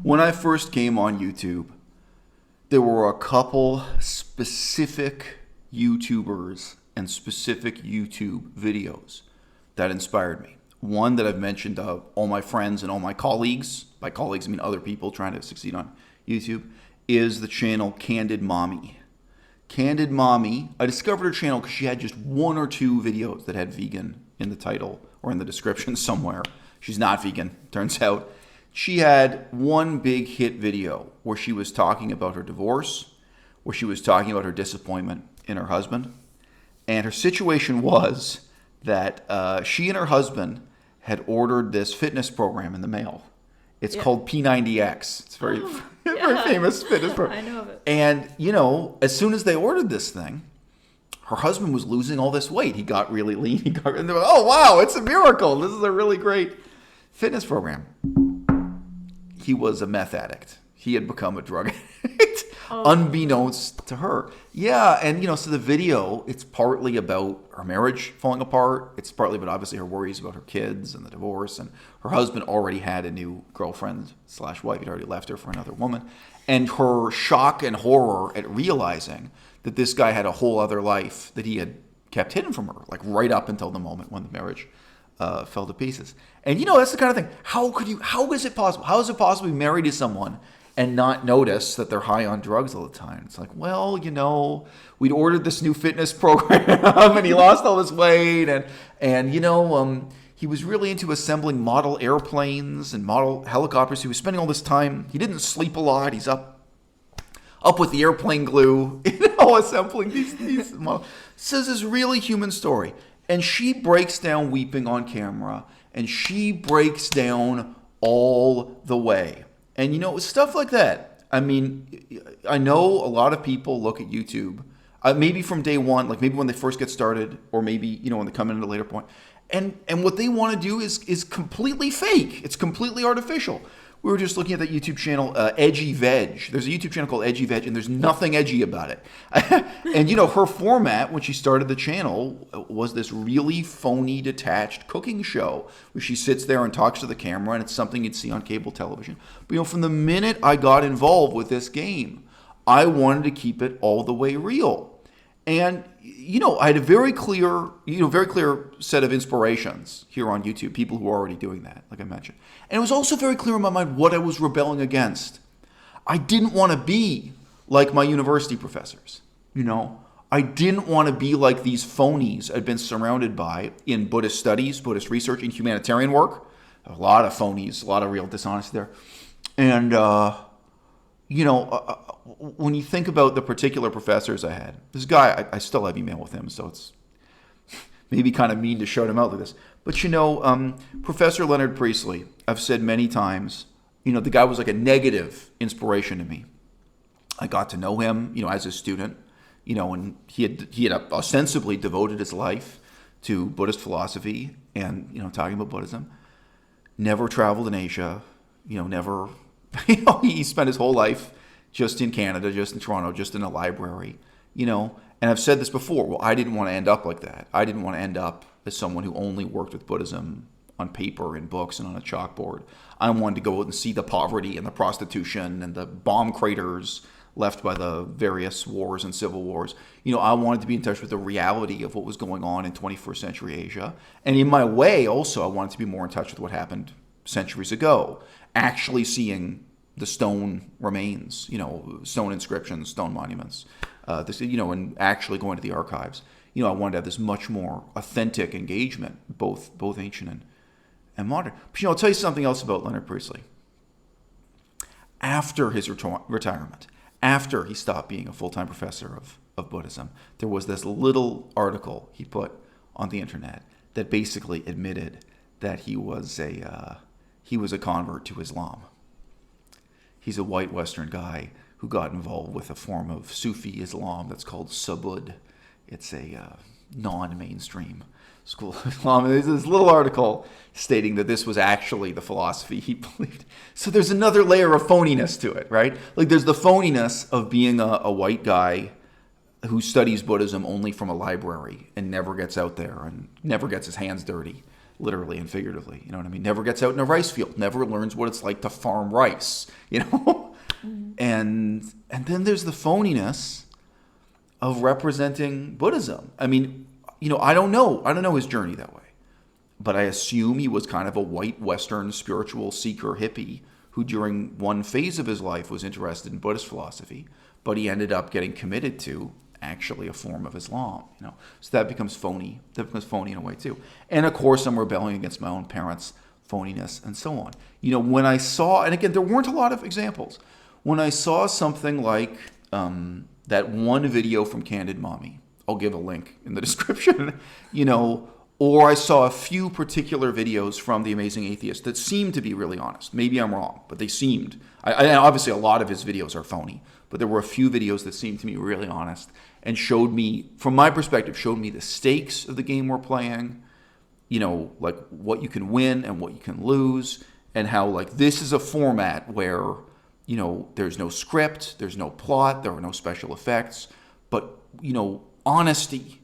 When I first came on YouTube, there were a couple specific YouTubers and specific YouTube videos that inspired me. One that I've mentioned to all my friends and all my colleagues, by colleagues I mean other people trying to succeed on YouTube, is the channel Candid Mommy. Candid Mommy, I discovered her channel because she had just one or two videos that had vegan in the title or in the description somewhere. She's not vegan, turns out. She had one big hit video where she was talking about her divorce, where she was talking about her disappointment in her husband. And her situation was that she and her husband had ordered this fitness program in the mail. It's called P90X. It's very famous fitness program. I know of it. And, as soon as they ordered this thing, her husband was losing all this weight. He got really lean. And they were, oh, wow, it's a miracle. This is a really great fitness program. He was a meth addict. He had become a drug addict, unbeknownst to her. Yeah, and, so the video, it's partly about her marriage falling apart. It's partly about, obviously, her worries about her kids and the divorce. And her husband already had a new girlfriend/wife. He'd already left her for another woman. And her shock and horror at realizing that this guy had a whole other life that he had kept hidden from her, like right up until the moment when the marriage fell to pieces. And that's the kind of thing. How is it possible? How is it possible to be married to someone and not notice that they're high on drugs all the time? It's like, well, we'd ordered this new fitness program and he lost all this weight and he was really into assembling model airplanes and model helicopters. He was spending all this time. He didn't sleep a lot. He's up with the airplane glue, assembling these models. So this is really human story. And she breaks down weeping on camera, and she breaks down all the way. And, stuff like that. I mean, I know a lot of people look at YouTube, maybe from day one, like maybe when they first get started, or maybe, when they come in at a later point. And what they want to do is completely fake. It's completely artificial. We were just looking at that YouTube channel, Edgy Veg. There's a YouTube channel called Edgy Veg, and there's nothing edgy about it. And, her format when she started the channel was this really phony, detached cooking show where she sits there and talks to the camera, and it's something you'd see on cable television. But, from the minute I got involved with this game, I wanted to keep it all the way real. And, I had a very clear set of inspirations here on YouTube, people who are already doing that, like I mentioned. And it was also very clear in my mind what I was rebelling against. I didn't want to be like my university professors, I didn't want to be like these phonies I'd been surrounded by in Buddhist studies, Buddhist research, and humanitarian work. A lot of phonies, a lot of real dishonesty there. And, when you think about the particular professors I had, this guy, I still have email with him, so it's maybe kind of mean to shout him out like this. But, Professor Leonard Priestley, I've said many times, the guy was like a negative inspiration to me. I got to know him, as a student, and he had ostensibly devoted his life to Buddhist philosophy and, talking about Buddhism. Never traveled in Asia, never, he spent his whole life just in Canada, just in Toronto, just in a library, and I've said this before, well, I didn't want to end up like that. I didn't want to end up as someone who only worked with Buddhism on paper, in books, and on a chalkboard. I wanted to go out and see the poverty and the prostitution and the bomb craters left by the various wars and civil wars. I wanted to be in touch with the reality of what was going on in 21st century Asia. And in my way, also, I wanted to be more in touch with what happened centuries ago, actually seeing the stone remains, stone inscriptions, stone monuments, and actually going to the archives. I wanted to have this much more authentic engagement, both ancient and modern. But, I'll tell you something else about Leonard Priestley. After his retirement, after he stopped being a full-time professor of Buddhism, there was this little article he put on the internet that basically admitted that he was a convert to Islam. He's a white Western guy who got involved with a form of Sufi Islam that's called Subud. It's a non-mainstream school of Islam. There's this little article stating that this was actually the philosophy he believed. So there's another layer of phoniness to it, right? Like there's the phoniness of being a white guy who studies Buddhism only from a library and never gets out there and never gets his hands dirty literally and figuratively. You know what I mean? Never gets out in a rice field, never learns what it's like to farm rice, you know? And then there's the phoniness of representing Buddhism. I mean, you know, I don't know his journey that way. But I assume he was kind of a white Western spiritual seeker hippie who during one phase of his life was interested in Buddhist philosophy, but he ended up getting committed to actually a form of Islam, you know. So that becomes phony. That becomes phony in a way too. And of course I'm rebelling against my own parents' phoniness and so on. You know, when I saw, and again, there weren't a lot of examples. When I saw something like that one video from Candid Mommy, I'll give a link in the description, you know, or I saw a few particular videos from The Amazing Atheist that seemed to be really honest. Maybe I'm wrong, but they seemed. Obviously, a lot of his videos are phony, but there were a few videos that seemed to me really honest and showed me, from my perspective, showed me the stakes of the game we're playing, you know, like what you can win and what you can lose, and how, like, this is a format where, you know, there's no script, there's no plot, there are no special effects, but, you know, honesty.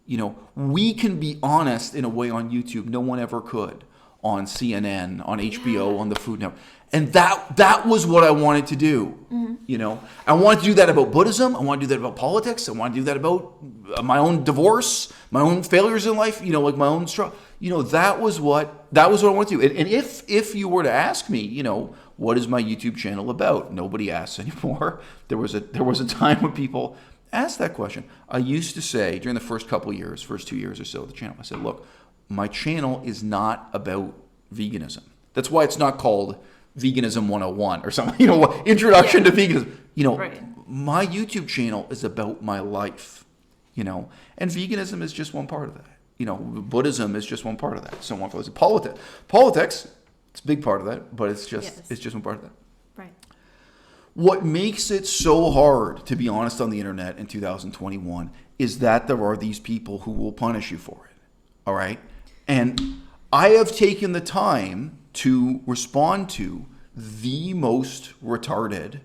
You know, we can be honest in a way on YouTube no one ever could, on CNN, on HBO, on the Food Network. And that was what I wanted to do. You know, I wanted to do that about Buddhism. I wanted to do that about politics. I wanted to do that about my own divorce, my own failures in life, you know, like my own struggle. You know, that was what I wanted to do. And if you were to ask me, you know, what is my YouTube channel about? Nobody asks anymore. There was a time when people ask that question. I used to say during the first 2 years or so of the channel, I said, look, my channel is not about veganism. That's why it's not called Veganism 101 or something, you know, introduction to veganism. You know, my YouTube channel is about my life, you know, and veganism is just one part of that. You know, Buddhism is just one part of that. So one part of politics, it's a big part of that, but it's just one part of that. Right. What makes it so hard to be honest on the internet in 2021 is that there are these people who will punish you for it. All right? And I have taken the time to respond to the most retarded,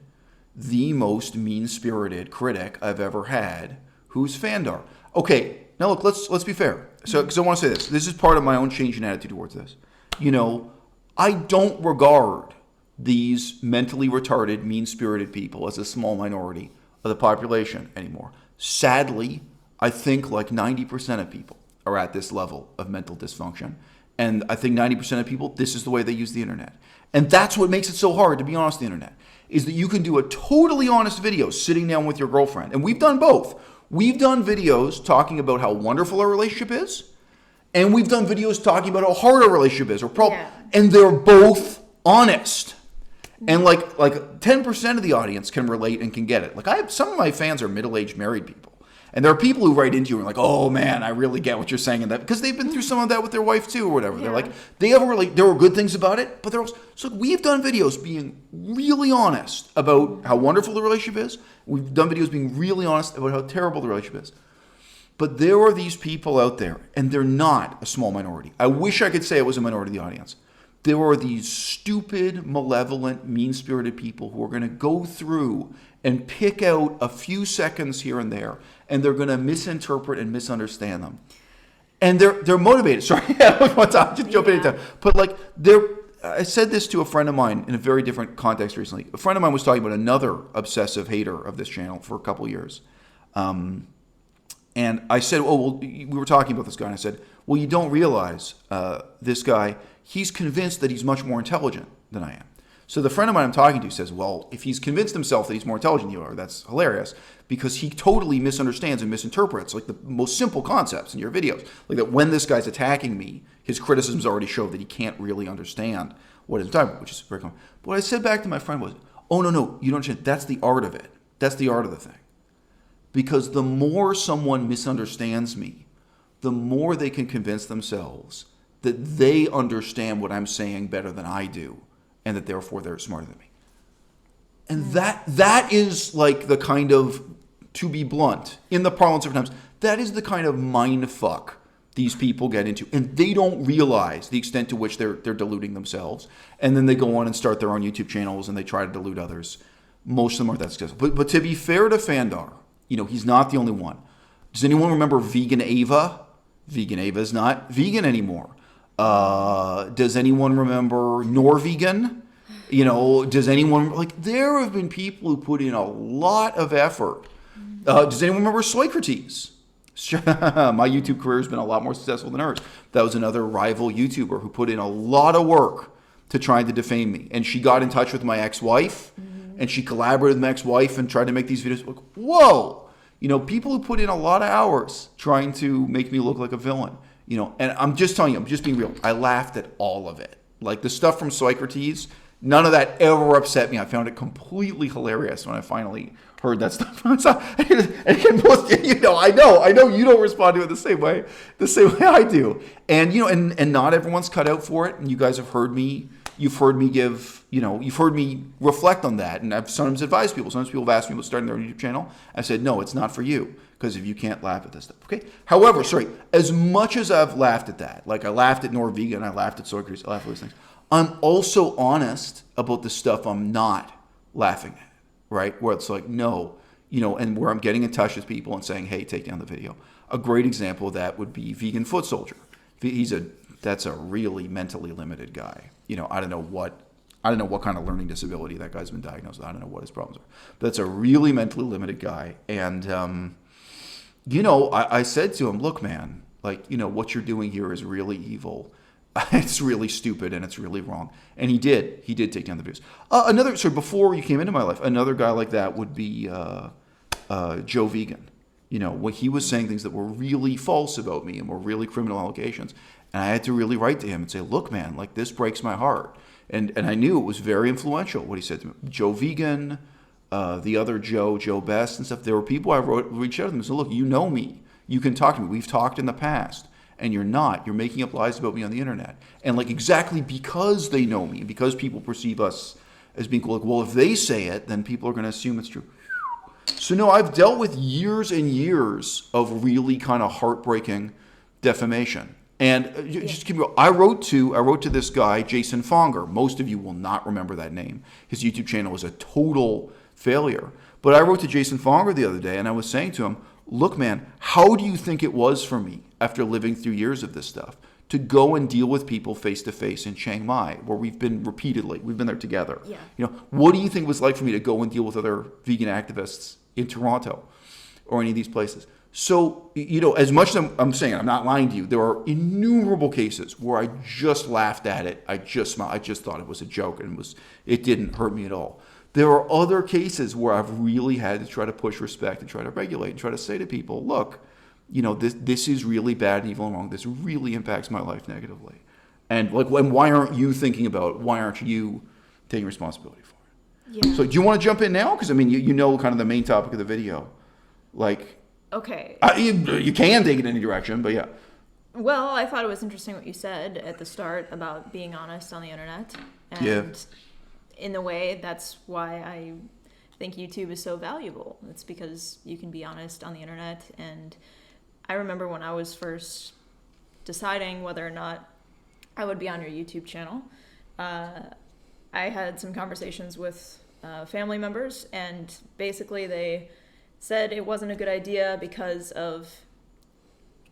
the most mean-spirited critic I've ever had, who's Fandar. Okay, now look, let's be fair. So, because I want to say this. This is part of my own change in attitude towards this. You know, I don't regard these mentally retarded, mean-spirited people as a small minority of the population anymore. Sadly, I think like 90% of people are at this level of mental dysfunction. And I think 90% of people, this is the way they use the internet. And that's what makes it so hard to be honest on the internet, is that you can do a totally honest video sitting down with your girlfriend. And we've done both. We've done videos talking about how wonderful our relationship is, and we've done videos talking about how hard our relationship is, and they're both honest. And like 10% of the audience can relate and can get it. Like some of my fans are middle-aged married people. And there are people who write into you and are like, oh man, I really get what you're saying, and that because they've been through some of that with their wife too or whatever. Yeah. They're like, there were good things about it, but there was, so we've done videos being really honest about how wonderful the relationship is. We've done videos being really honest about how terrible the relationship is. But there are these people out there, and they're not a small minority. I wish I could say it was a minority of the audience. There are these stupid, malevolent, mean-spirited people who are going to go through and pick out a few seconds here and there, and they're going to misinterpret and misunderstand them. And they're motivated. Sorry, I don't want to jump into that. But like, I said this to a friend of mine in a very different context recently. A friend of mine was talking about another obsessive hater of this channel for a couple years. And I said, oh, well, we were talking about this guy, and I said, well, you don't realize this guy, he's convinced that he's much more intelligent than I am. So the friend of mine I'm talking to says, well, if he's convinced himself that he's more intelligent than you are, that's hilarious, because he totally misunderstands and misinterprets like the most simple concepts in your videos. Like that when this guy's attacking me, his criticisms already show that he can't really understand what he's talking about, which is very common. But what I said back to my friend was, oh, no, you don't understand. That's the art of it. That's the art of the thing. Because the more someone misunderstands me, the more they can convince themselves that they understand what I'm saying better than I do, and that therefore they're smarter than me. And that is like the kind of, to be blunt, in the parlance of times, that is the kind of mind fuck these people get into. And they don't realize the extent to which they're deluding themselves. And then they go on and start their own YouTube channels and they try to delude others. Most of them aren't that successful. But to be fair to Fandar, you know, he's not the only one. Does anyone remember Vegan Ava? Vegan Ava is not vegan anymore. Does anyone remember Norvegan? Does anyone, like, there have been people who put in a lot of effort. Does anyone remember Socrates? My YouTube career has been a lot more successful than hers. That was another rival YouTuber who put in a lot of work to try to defame me. And she got in touch with my ex-wife, and she collaborated with my ex-wife and tried to make these videos. Like, whoa! People who put in a lot of hours trying to make me look like a villain. And I'm just telling you, I'm just being real. I laughed at all of it. Like the stuff from Socrates, none of that ever upset me. I found it completely hilarious when I finally heard that stuff. I know you don't respond to it the same way I do. And and not everyone's cut out for it. And you guys have heard me. You've heard me reflect on that. And I've sometimes advised people. Sometimes people have asked me about starting their YouTube channel. I said, no, it's not for you. Because if you can't laugh at this stuff, okay? However, as much as I've laughed at that, like I laughed at Norvegan, I laughed at Socrates, I laughed at those things, I'm also honest about the stuff I'm not laughing at, right? Where it's like, no, and where I'm getting in touch with people and saying, hey, take down the video. A great example of that would be Vegan Foot Soldier. That's a really mentally limited guy. I don't know what kind of learning disability that guy's been diagnosed with. I don't know what his problems are. But that's a really mentally limited guy. And, I said to him, look, man, like, what you're doing here is really evil. It's really stupid and it's really wrong. And he did take down the videos. Before you came into my life, another guy like that would be Joe Vegan. When he was saying things that were really false about me and were really criminal allegations. And I had to really write to him and say, look, man, like this breaks my heart. And I knew it was very influential what he said to me. Joe Vegan, the other Joe Best and stuff. There were people I reached out to them and said, look, you know me. You can talk to me. We've talked in the past. And you're not. You're making up lies about me on the internet. And like exactly because they know me, because people perceive us as being cool, like, well, if they say it, then people are going to assume it's true. So no, I've dealt with years and years of really kind of heartbreaking defamation. And just keep going. I wrote to this guy, Jason Fonger. Most of you will not remember that name. His YouTube channel was a total failure. But I wrote to Jason Fonger the other day, and I was saying to him, look, man, how do you think it was for me after living through years of this stuff to go and deal with people face to face in Chiang Mai, where we've been there together? Yeah. What do you think it was like for me to go and deal with other vegan activists in Toronto or any of these places? So, as much as I'm saying, I'm not lying to you, there are innumerable cases where I just laughed at it. I just smiled. I just thought it was a joke and it didn't hurt me at all. There are other cases where I've really had to try to push respect and try to regulate and try to say to people, look, this is really bad and evil and wrong. This really impacts my life negatively. And why aren't you thinking about it? Why aren't you taking responsibility for it? Yeah. So do you want to jump in now? Because, you know kind of the main topic of the video. Okay. You can take it in any direction, but yeah. Well, I thought it was interesting what you said at the start about being honest on the internet. And in a way, that's why I think YouTube is so valuable. It's because you can be honest on the internet. And I remember when I was first deciding whether or not I would be on your YouTube channel, I had some conversations with family members, and basically they said it wasn't a good idea because of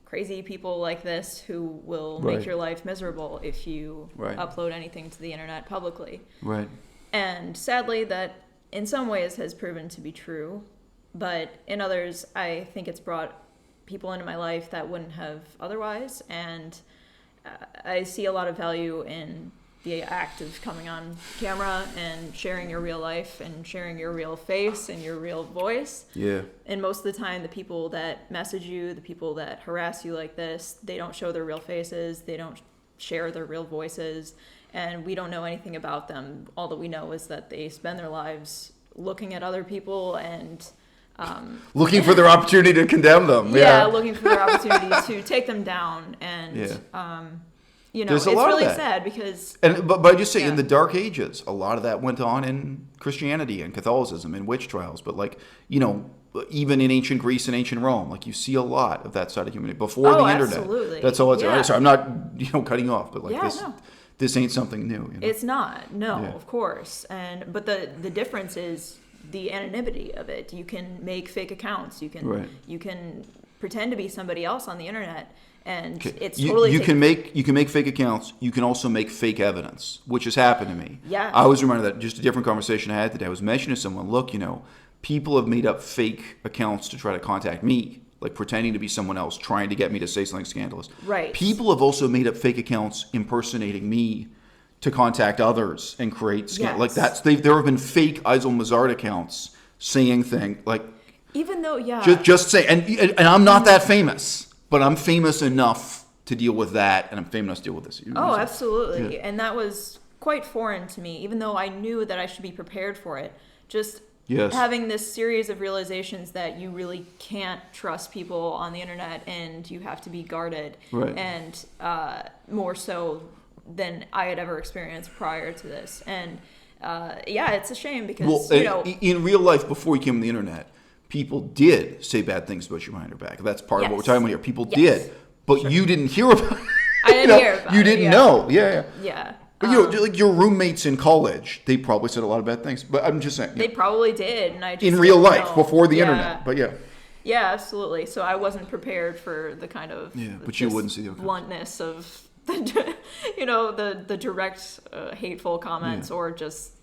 crazy people like this who will make your life miserable if you upload anything to the internet publicly. Right. And sadly, that in some ways has proven to be true, but in others, I think it's brought people into my life that wouldn't have otherwise, and I see a lot of value in the act of coming on camera and sharing your real life and sharing your real face and your real voice. Yeah. And most of the time, the people that message you, the people that harass you like this, they don't show their real faces, they don't share their real voices, and we don't know anything about them. All that we know is that they spend their lives looking at other people and looking for their opportunity to condemn them. Yeah, looking for their opportunity to take them down. And it's really sad because... But I just say, in the Dark Ages, a lot of that went on in Christianity and Catholicism and witch trials. But even in ancient Greece and ancient Rome, you see a lot of that side of humanity before the internet. Absolutely. That's all it's... Yeah. Sorry, I'm not cutting you off, but this ain't something new. It's not. No, of course. But the difference is the anonymity of it. You can make fake accounts. You can pretend to be somebody else on the internet and Okay. it's You, totally you can make fake accounts. You can also make fake evidence, which has happened to me. Yeah. I was reminded that just a different conversation I had today. I was mentioning to someone, look, people have made up fake accounts to try to contact me, like pretending to be someone else, trying to get me to say something scandalous. Right. People have also made up fake accounts impersonating me to contact others and create like that's there have been fake Eisel Mazard accounts saying things like even though just say and I'm not that famous, but I'm famous enough to deal with that, and I'm famous enough to deal with this. Oh, absolutely. And that was quite foreign to me, even though I knew that I should be prepared for it. Just having this series of realizations that you really can't trust people on the internet, and you have to be guarded, and more so than I had ever experienced prior to this. And it's a shame because in real life, before you came on the internet, people did say bad things about you behind your back. That's part of what we're talking about here. People did, but you didn't hear about it. I didn't hear about it. You didn't know. Yeah. But like your roommates in college, they probably said a lot of bad things. But I'm just saying. They probably did, and I just in real life know. Before the internet. But yeah, absolutely. So I wasn't prepared for the kind of but you wouldn't see the bluntness of the direct hateful comments or just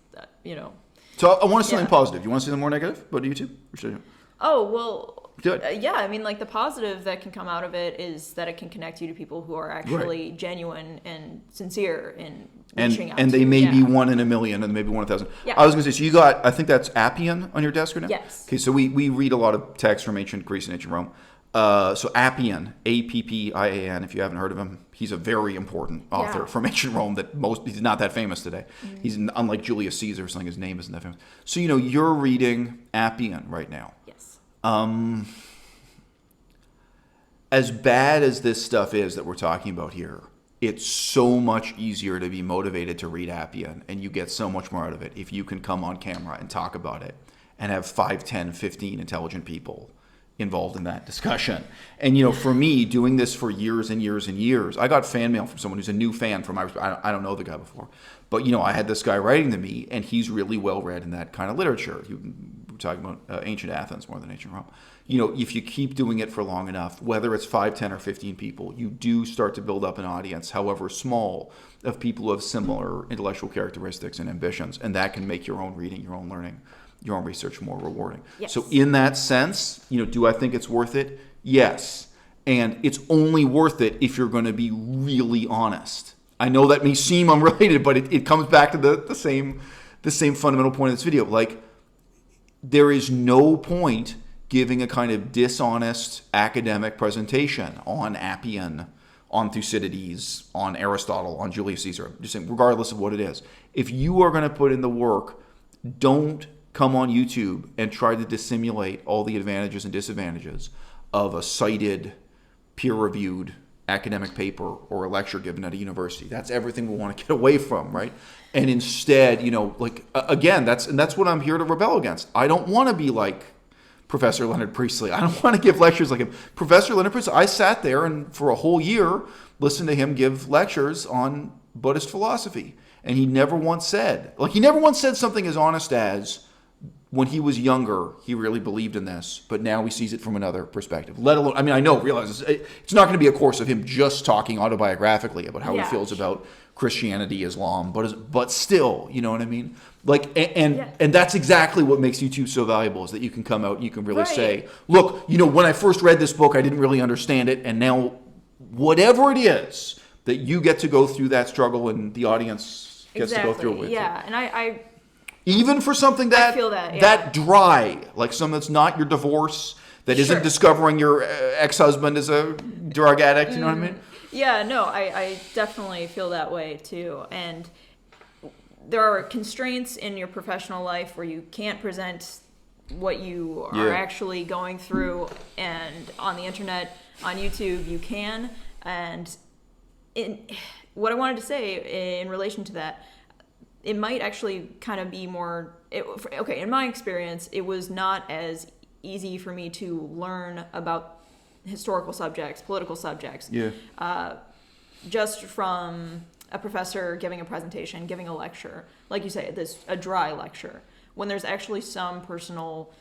So I want to say something positive. You want to say something more negative about YouTube? Or should I? Oh, well, Good. I mean, like the positive that can come out of it is that it can connect you to people who are actually genuine and sincere in reaching out. And they may be 1 in a million, and maybe 1 in 1,000. Yeah. I was going to say, so you got, I think that's Appian on your desk right now? Yes. Okay, so we read a lot of texts from ancient Greece and ancient Rome. So Appian, Appian, if you haven't heard of him, he's a very important author from ancient Rome he's not that famous today. Mm-hmm. He's unlike Julius Caesar or something, his name isn't that famous. So, you're reading Appian right now. Yes. As bad as this stuff is that we're talking about here, it's so much easier to be motivated to read Appian, and you get so much more out of it if you can come on camera and talk about it and have 5, 10, 15 intelligent people involved in that discussion. And for me, doing this for years and years and years, I got fan mail from someone who's a new fan from I don't know the guy before, but I had this guy writing to me, and he's really well read in that kind of literature. We're talking about ancient Athens more than ancient Rome. If you keep doing it for long enough, whether it's 5, 10, or 15 people, you do start to build up an audience, however small, of people who have similar intellectual characteristics and ambitions, and that can make your own reading, your own learning, your own research more rewarding. Yes. So in that sense, do I think it's worth it? Yes. And it's only worth it if you're going to be really honest. I know that may seem unrelated, but it comes back to the same fundamental point of this video. Like, there is no point giving a kind of dishonest academic presentation on Appian, on Thucydides, on Aristotle, on Julius Caesar. I'm just saying, regardless of what it is. If you are going to put in the work, don't come on YouTube and try to dissimulate all the advantages and disadvantages of a cited, peer-reviewed academic paper or a lecture given at a university. That's everything we want to get away from, right? And instead, again, that's what I'm here to rebel against. I don't want to be like Professor Leonard Priestley. I don't want to give lectures like him. Professor Leonard Priestley, I sat there and for a whole year listened to him give lectures on Buddhist philosophy. And he never once said something as honest as, when he was younger, he really believed in this, but now he sees it from another perspective. Let alone, realize it's not going to be a course of him just talking autobiographically about how he feels about Christianity, Islam, but still, you know what I mean? Like, and that's exactly what makes YouTube so valuable, is that you can come out and you can really say, look, when I first read this book, I didn't really understand it, and now whatever it is, that you get to go through that struggle and the audience gets to go through it with you. And I even for something that I feel that, that dry, like something that's not your divorce, that isn't discovering your ex-husband is a drug addict, you know what I mean? Yeah, no, I definitely feel that way too. And there are constraints in your professional life where you can't present what you are actually going through, and on the internet, on YouTube, you can. And what I wanted to say in relation to that, it might actually kind of be more, in my experience, it was not as easy for me to learn about historical subjects, political subjects, just from a professor giving a presentation, giving a lecture. Like you say, a dry lecture. When there's actually some personal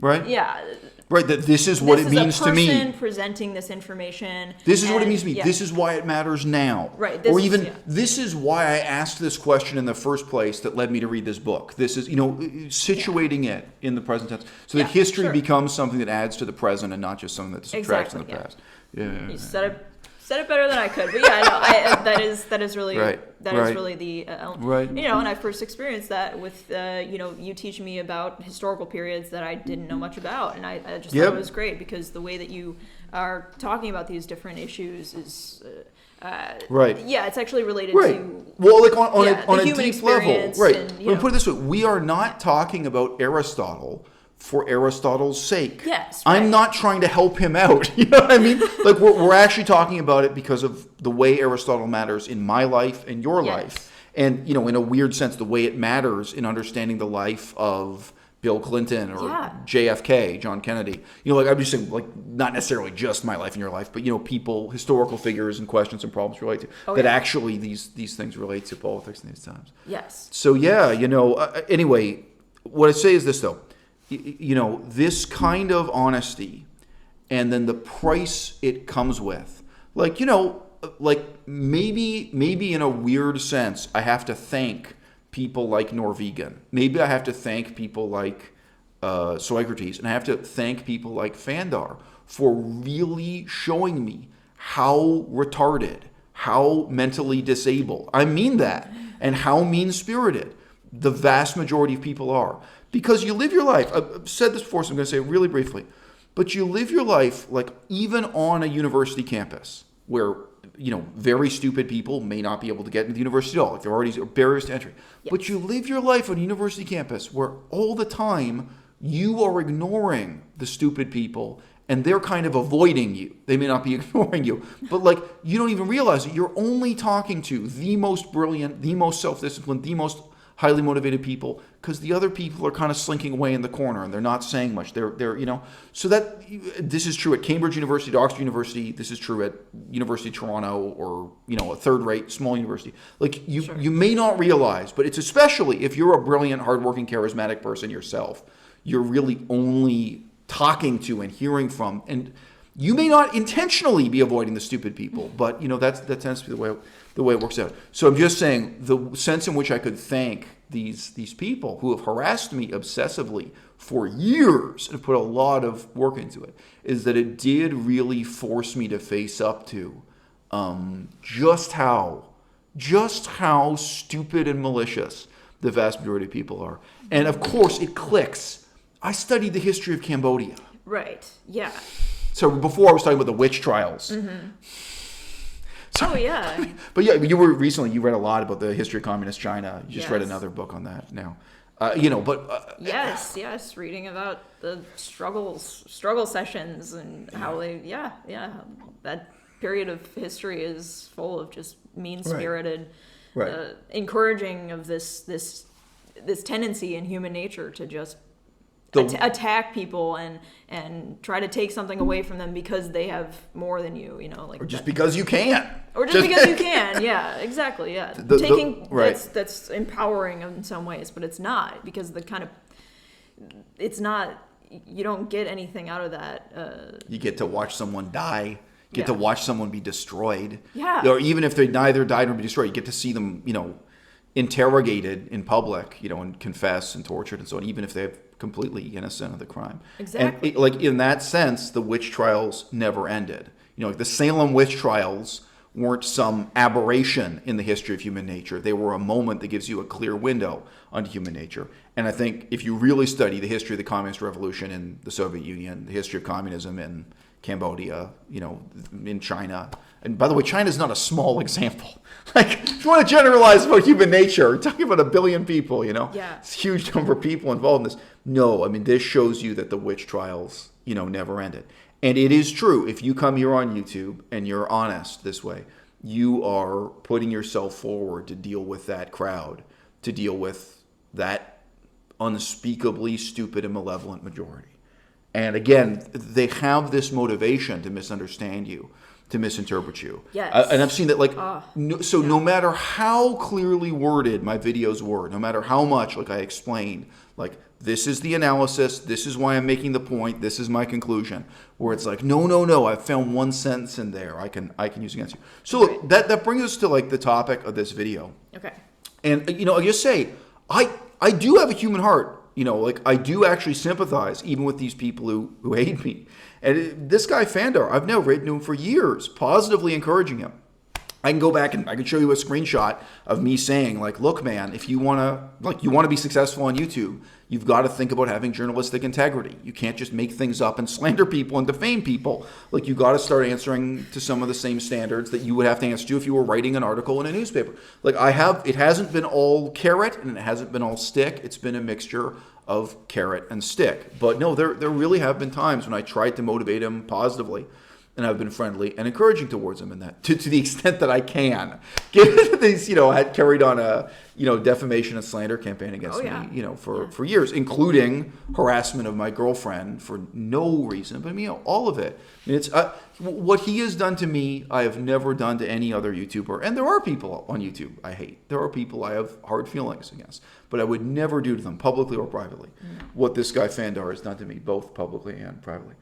right? Yeah. Right, that this is what it means to me. This is a person presenting this information. This is what it means to me. Yeah. This is why it matters now. Right. This is why I asked this question in the first place that led me to read this book. This is, situating it in the present tense so that history becomes something that adds to the present and not just something that subtracts from the past. You said it better than I could, but that is really really the element. And I first experienced that with you teaching me about historical periods that I didn't know much about, and I just thought it was great because the way that you are talking about these different issues is it's actually related to on a human deep level, right? And, Let me put it this way: we are not talking about Aristotle for Aristotle's sake. Yes, I'm not trying to help him out. You know what I mean? Like we're actually talking about it because of the way Aristotle matters in my life and your life. And, in a weird sense, the way it matters in understanding the life of Bill Clinton or JFK, John Kennedy. I'm just saying, not necessarily just my life and your life, but, people, historical figures and questions and problems relate to actually these things relate to politics in these times. Yes. So, anyway, what I say is this, though. This kind of honesty and then the price it comes with, maybe in a weird sense, I have to thank people like Norwegian. Maybe I have to thank people like Socrates, and I have to thank people like Fandar for really showing me how retarded, how mentally disabled, I mean that, and how mean-spirited the vast majority of people are. Because you live your life, I've said this before, so I'm going to say it really briefly, but you live your life even on a university campus where, very stupid people may not be able to get into the university at all. There are already barriers to entry. Yes. But you live your life on a university campus where all the time you are ignoring the stupid people and they're kind of avoiding you. They may not be ignoring you, but you don't even realize it. You're only talking to the most brilliant, the most self-disciplined, the most highly motivated people, because the other people are kind of slinking away in the corner and they're not saying much. They're so that this is true at Cambridge University, at Oxford University. This is true at University of Toronto or a third-rate small university. You may not realize, but it's especially if you're a brilliant, hardworking, charismatic person yourself, you're really only talking to and hearing from, and you may not intentionally be avoiding the stupid people, but that tends to be the way it works out. So I'm just saying the sense in which I could thank these people who have harassed me obsessively for years and put a lot of work into it is that it did really force me to face up to just how stupid and malicious the vast majority of people are. And of course it clicks. I studied the history of Cambodia. Right. Yeah. So before I was talking about the witch trials. Mm-hmm. So, but you read a lot about the history of communist China. You just read another book on that now. Yes, reading about the struggle sessions and how they, that period of history is full of just mean-spirited, encouraging of this tendency in human nature to just attack people and try to take something away from them because they have more than you, or just because you can. Or just because you can, yeah, exactly, yeah. That's empowering in some ways, but it's not, because it's not, you don't get anything out of that. You get to watch someone die. You get to watch someone be destroyed. Yeah. Or even if they neither died nor be destroyed, you get to see them, interrogated in public, and confess and tortured and so on, even if they're completely innocent of the crime. Exactly. And in that sense, the witch trials never ended. The Salem witch trials weren't some aberration in the history of human nature. They were a moment that gives you a clear window onto human nature. And I think if you really study the history of the Communist Revolution in the Soviet Union, the history of communism in Cambodia, in China. And by the way, China is not a small example. If you want to generalize about human nature, we're talking about 1 billion people, Yeah. It's a huge number of people involved in this. No, this shows you that the witch trials, never ended. And it is true, if you come here on YouTube and you're honest this way, you are putting yourself forward to deal with that crowd, to deal with that unspeakably stupid and malevolent majority. And again, they have this motivation to misunderstand you. to misinterpret you. Yes. And I've seen that, like, no matter how clearly worded my videos were, no matter how much, like I explained, like, this is the analysis, this is why I'm making the point, this is my conclusion, where it's like, no, I've found one sentence in there I can use against you. So look, that brings us to, like, the topic of this video. Okay. And, I'll just say, I do have a human heart. Like, I do actually sympathize even with these people who hate me. And this guy, Fandar, I've now written to him for years, positively encouraging him. I can go back and I can show you a screenshot of me saying, like, look, man, if you want to be successful on YouTube, you've got to think about having journalistic integrity. You can't just make things up and slander people and defame people. Like, you got to start answering to some of the same standards that you would have to answer to if you were writing an article in a newspaper. Like, it hasn't been all carrot and it hasn't been all stick. It's been a mixture of carrot and stick. But no, there really have been times when I tried to motivate him positively. And I've been friendly and encouraging towards him in that, to the extent that I can. Given that these, had carried on a, defamation and slander campaign against me, for years, including harassment of my girlfriend for no reason. But all of it. I mean, it's what he has done to me, I have never done to any other YouTuber. And there are people on YouTube I hate. There are people I have hard feelings against. But I would never do to them, publicly or privately, what this guy Fandar has done to me, both publicly and privately.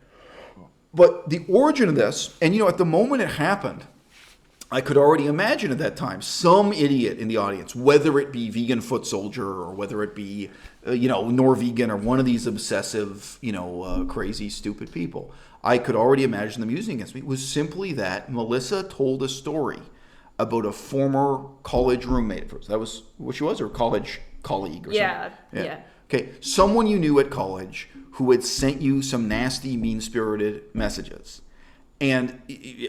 But the origin of this, and at the moment it happened, I could already imagine at that time some idiot in the audience, whether it be Vegan Foot Soldier or whether it be, Norvegan or one of these obsessive, crazy, stupid people. I could already imagine them using against me. It was simply that Melissa told a story about a former college roommate. That was what she was, or college colleague or something. Yeah. Okay, someone you knew at college who had sent you some nasty, mean-spirited messages. And,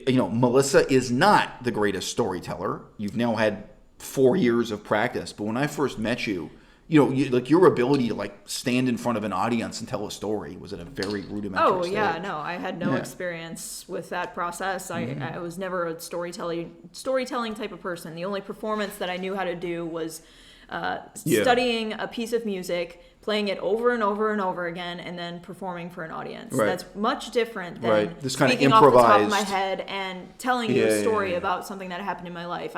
Melissa is not the greatest storyteller. You've now had 4 years of practice. But when I first met you, your ability to, stand in front of an audience and tell a story was at a very rudimentary stage. No, I had no experience with that process. I was never a storytelling type of person. The only performance that I knew how to do was studying a piece of music, playing it over and over and over again, and then performing for an audience. Right. That's much different than this kind speaking of improvised off the top of my head and telling you a story about something that happened in my life.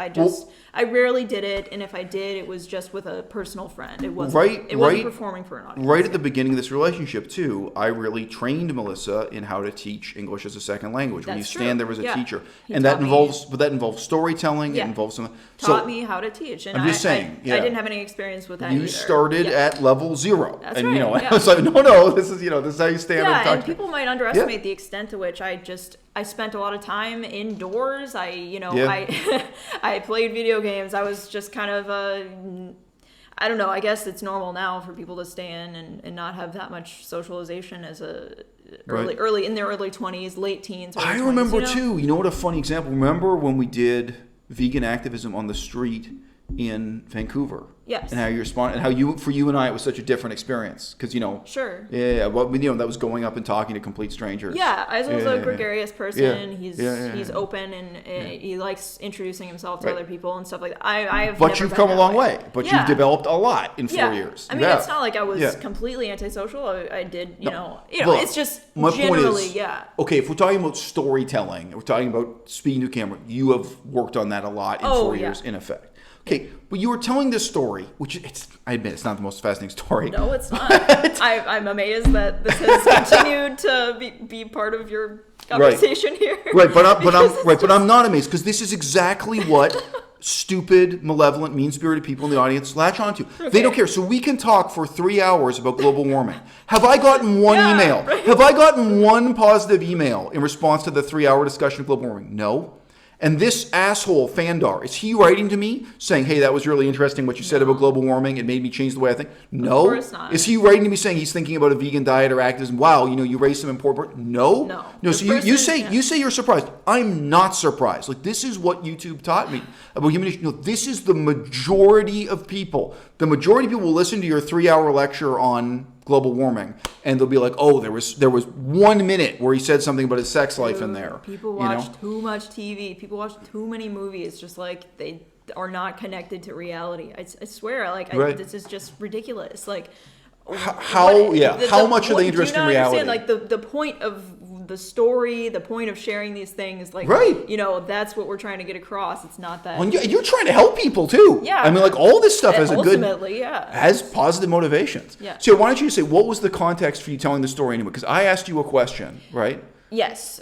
I rarely did it, and if I did, it was just with a personal friend. It wasn't performing for an audience. Right at the beginning of this relationship, too, I really trained Melissa in how to teach English as a second language. When you stand there as a teacher. And that involves storytelling. Yeah. It involves something. Taught me how to teach. And I'm just saying. I didn't have any experience with that either. You started at level 0. That's and, right. I was like, no, this is how you stand and talk. And people might underestimate the extent to which I spent a lot of time indoors. I played video games. I was just kind of I don't know. I guess it's normal now for people to stay in and not have that much socialization as early in their early 20s, late teens. I remember too. You know what a funny example? Remember when we did vegan activism on the street in Vancouver? Yes. And how you respond, and how for you and I, it was such a different experience because Sure. Yeah. Well, that was going up and talking to complete strangers. Yeah, I was a gregarious person. He's open and he likes introducing himself to other people and stuff like that. But you've come a long way. But you've developed a lot in 4 years. I mean, it's not like I was completely antisocial. I did, it's just my generally, point is, okay, if we're talking about storytelling, we're talking about speaking to camera, you have worked on that a lot in 4 years, in effect. Okay, but you were telling this story, which I admit it's not the most fascinating story. No, it's not. I'm amazed that this has continued to be part of your conversation here. Right, but I'm not amazed because this is exactly what stupid, malevolent, mean-spirited people in the audience latch onto. Okay. They don't care. So we can talk for 3 hours about global warming. Have I gotten one email? Right. Have I gotten one positive email in response to the 3-hour discussion of global warming? No. And this asshole, Fandar, is he writing to me saying, hey, that was really interesting what you said about global warming. It made me change the way I think? No. Of course not. Is he writing to me saying he's thinking about a vegan diet or activism? Wow, you raised some important... No. No. So you say you're surprised. I'm not surprised. Like, this is what YouTube taught me about human... this is the majority of people. The majority of people will listen to your 3-hour lecture on global warming, and they'll be like, "Oh, there was 1 minute where he said something about his sex life in there." People watch too much TV. People watch too many movies. Just like they are not connected to reality. I swear, this is just ridiculous. Like, how much are they interested in reality? Understand, like the point of the story, the point of sharing these things, like, Right. that's what we're trying to get across. It's not that. Well, you're trying to help people too. Yeah. I mean, like all this stuff Ultimately, has positive motivations. Yeah. So why don't you say what was the context for you telling the story anyway? Because I asked you a question, right? Yes,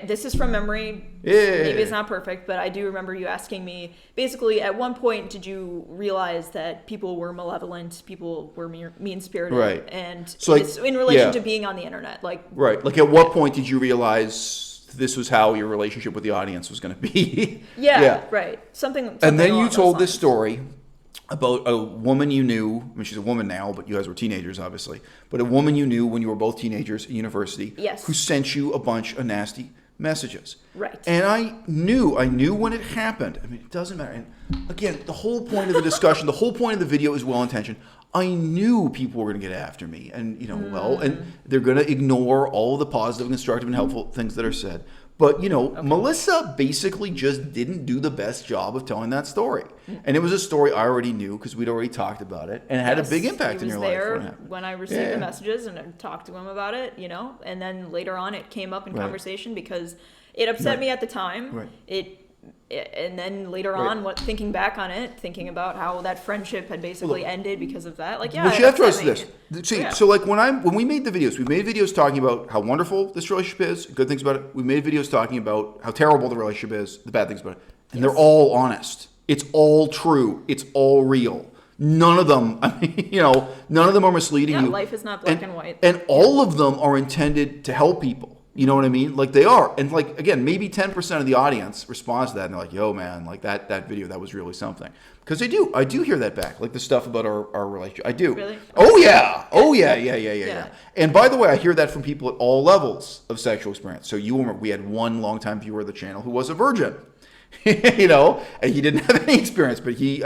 this is from memory. Yeah. Maybe it's not perfect, but I do remember you asking me, basically, at one point, did you realize that people were malevolent, people were mean-spirited? Right. And So, like, it's in relation yeah. to being on the internet. Like, Right. Like at what point did you realize this was how your relationship with the audience was going to be? yeah, right. Something And then along you told those this lines. story about a woman you knew. I mean, she's a woman now, but you guys were teenagers, obviously. But a woman you knew when you were both teenagers at university. Yes. Who sent you a bunch of nasty messages. Right. And I knew when it happened. I mean, it doesn't matter. And again, the whole point of the discussion, the whole point of the video is well-intentioned. I knew people were going to get after me, and and they're going to ignore all of the positive, constructive, and helpful things that are said. But Melissa basically just didn't do the best job of telling that story, and it was a story I already knew because we'd already talked about it, and it had a big impact in your life. He was there when it happened. when I received the messages, and I talked to him about it, and then later on it came up in conversation because it upset me at the time. Right. And then later on, thinking back on it, thinking about how that friendship had basically ended because of that, like, yeah. But you have to upset trust me. this. See, Yeah. so like when we made the videos, we made videos talking about how wonderful this relationship is, good things about it. We made videos talking about how terrible the relationship is, the bad things about it. And they're all honest. It's all true. It's all real. None of them, none of them are misleading you. Life is not black and white. And all of them are intended to help people. You know what I mean? Like they are. And like, again, maybe 10% of the audience responds to that and they're like, yo, man, like that video, that was really something. Because I do hear that back. Like the stuff about our relationship. I do. Really? Oh, yeah. Oh, yeah. And by the way, I hear that from people at all levels of sexual experience. So we had one longtime viewer of the channel who was a virgin. And he didn't have any experience, but he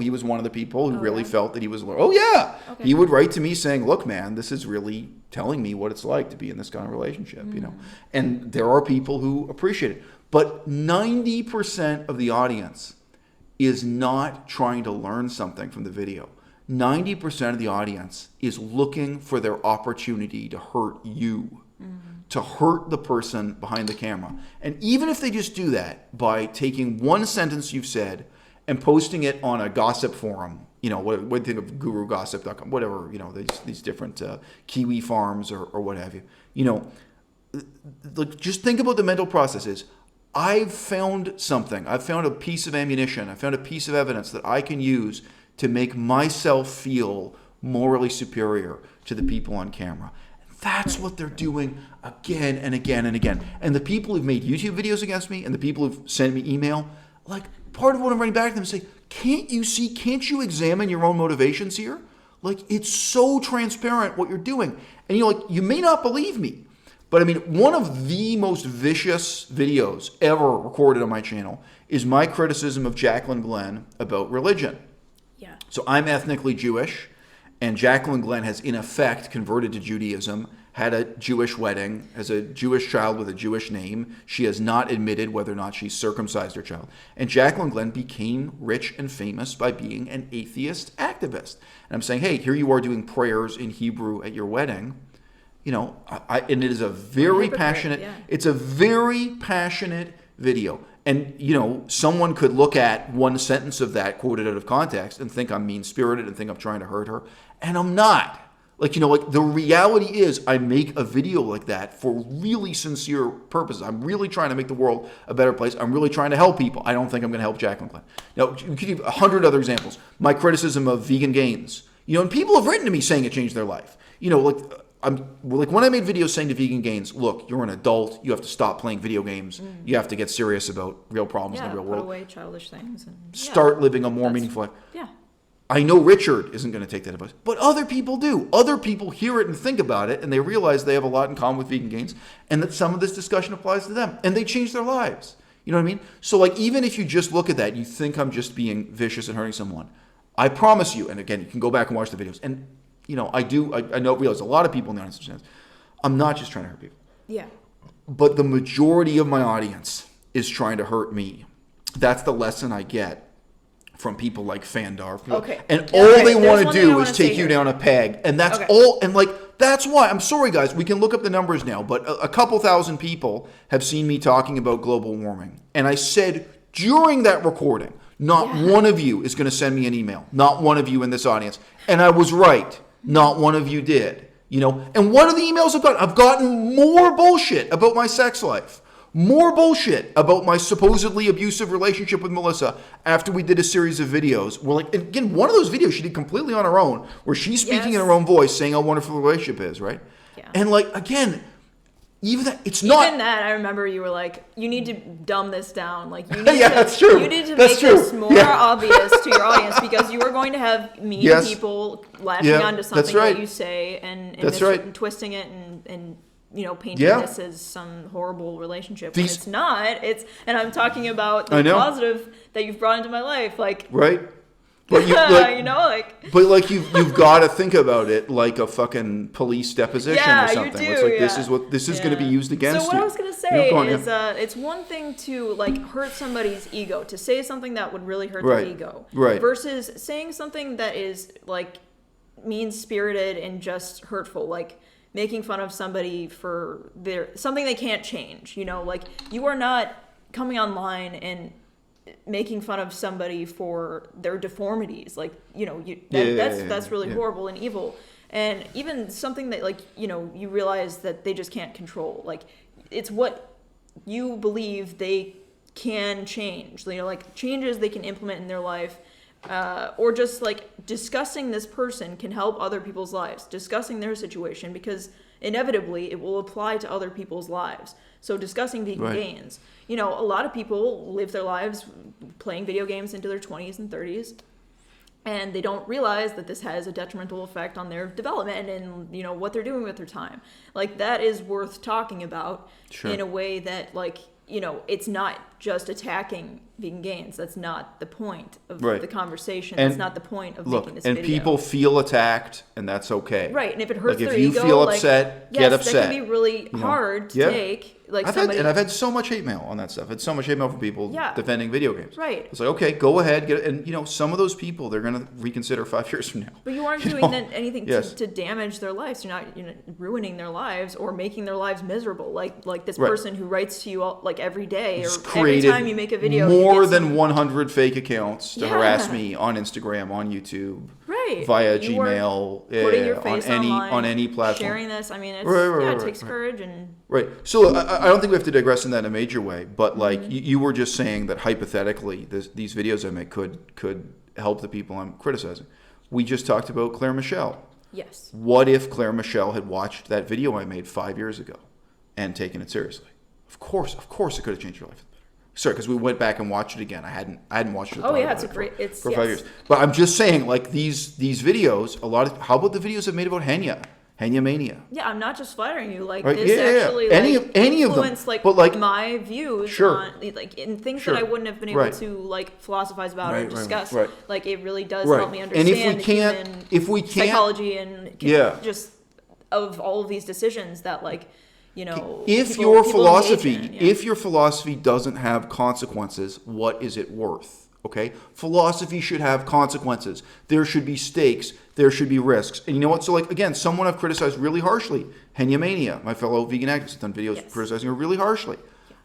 was one of the people who really felt that he was, okay. He would write to me saying, look, man, this is really telling me what it's like to be in this kind of relationship, and there are people who appreciate it, but 90% of the audience is not trying to learn something from the video. 90% of the audience is looking for their opportunity to hurt you. To hurt the person behind the camera. And even if they just do that by taking one sentence you've said and posting it on a gossip forum, what do you think of gurugossip.com, whatever, these different Kiwi farms or what have you, just think about the mental processes. I've found something. I've found a piece of ammunition. I found a piece of evidence that I can use to make myself feel morally superior to the people on camera. That's what they're doing again and again and again. And the people who've made YouTube videos against me and the people who've sent me email, like part of what I'm writing back to them is say, can't you examine your own motivations here? Like it's so transparent what you're doing. And you may not believe me, but I mean, one of the most vicious videos ever recorded on my channel is my criticism of Jacqueline Glenn about religion. Yeah. So I'm ethnically Jewish. And Jacqueline Glenn has, in effect, converted to Judaism, had a Jewish wedding, has a Jewish child with a Jewish name. She has not admitted whether or not she's circumcised her child. And Jacqueline Glenn became rich and famous by being an atheist activist. And I'm saying, hey, here you are doing prayers in Hebrew at your wedding. And it is a very passionate, it's a very passionate video. And, someone could look at one sentence of that quoted out of context and think I'm mean-spirited and think I'm trying to hurt her. And I'm not. The reality is I make a video like that for really sincere purposes. I'm really trying to make the world a better place. I'm really trying to help people. I don't think I'm going to help Jacqueline Glenn. Now, you could give 100 other examples. My criticism of vegan gains. And people have written to me saying it changed their life. When I made videos saying to vegan gains, look, you're an adult. You have to stop playing video games. You have to get serious about real problems in the real world. Put away childish things. And, start living a more meaningful life. Yeah. I know Richard isn't going to take that advice, but other people do. Other people hear it and think about it, and they realize they have a lot in common with vegan gains, and that some of this discussion applies to them, and they change their lives. You know what I mean? So, even if you just look at that, you think I'm just being vicious and hurting someone. I promise you, and again, you can go back and watch the videos, and I realize a lot of people in the audience understand. I'm not just trying to hurt people. Yeah. But the majority of my audience is trying to hurt me. That's the lesson I get from people like Fandar. Okay. And all they want to do is take you down a peg. And that's all. And That's why. I'm sorry, guys. We can look up the numbers now, but a couple thousand people have seen me talking about global warming. And I said during that recording, not one of you is going to send me an email. Not one of you in this audience. And I was right. Not one of you did. And what are the emails I've gotten? I've gotten more bullshit about my sex life. More bullshit about my supposedly abusive relationship with Melissa after we did a series of videos. Well, again, one of those videos she did completely on her own, where she's speaking in her own voice, saying how wonderful the relationship is, right? Yeah. And again, even that, it's Even not. Even that, I remember you were like, you need to dumb this down. Like, you need yeah, that's true. You need to that's make true. this more obvious to your audience, because you are going to have mean people latching onto something that you say and twisting it and painting this as some horrible relationship. When it's not. And I'm talking about the positive that you've brought into my life. Right. But you've got to think about it like a fucking police deposition or something. You do, this is going to be used against you. So what I was going to say is it's one thing to hurt somebody's ego, to say something that would really hurt their ego, versus saying something that is mean-spirited and just hurtful, making fun of somebody for something they can't change. You are not coming online and making fun of somebody for their deformities. That's really horrible and evil. And even something that you realize that they just can't control. It's what you believe they can change. Changes they can implement in their life. Or just discussing this person can help other people's lives, discussing their situation, because inevitably it will apply to other people's lives. So discussing vegan gains, a lot of people live their lives playing video games into their 20s and 30s, and they don't realize that this has a detrimental effect on their development and what they're doing with their time. That is worth talking about in a way that it's not just attacking vegan gains. That's not the point of the conversation. That's not the point of making this video. And people feel attacked, and that's okay. Right, and if it hurts their ego, if you feel upset, get upset. That can be really hard to take. I've had so much hate mail on that stuff. I've had so much hate mail from people defending video games. Right. It's okay, go ahead, get it. And some of those people, they're going to reconsider 5 years from now. But you aren't doing anything to damage their lives. You're not ruining their lives or making their lives miserable. Like this person who writes to you every day, or every time you make a video. More than 100 fake accounts to harass me on Instagram, on YouTube, via Gmail, putting your face on any platform, sharing this. I mean, it takes courage and. Right. So I don't think we have to digress in that in a major way, but you were just saying that hypothetically, these videos I make could help the people I'm criticizing. We just talked about Claire Michelle. Yes. What if Claire Michelle had watched that video I made 5 years ago and taken it seriously? Of course, it could have changed your life. Sorry, because we went back and watched it again. I hadn't watched it. For 5 years. But I'm just saying, these videos, how about the videos I've made about Henya Mania? Yeah, I'm not just flattering you. This actually any of them, but my views on in things that I wouldn't have been able to philosophize about or discuss. It really does help me understand if we can't psychology and just of all of these decisions that if your philosophy doesn't have consequences, what is it worth? Okay, philosophy should have consequences. There should be stakes. There should be risks. And you know what? So again, someone I've criticized really harshly, Henya Mania, my fellow vegan activist, has done videos criticizing her really harshly.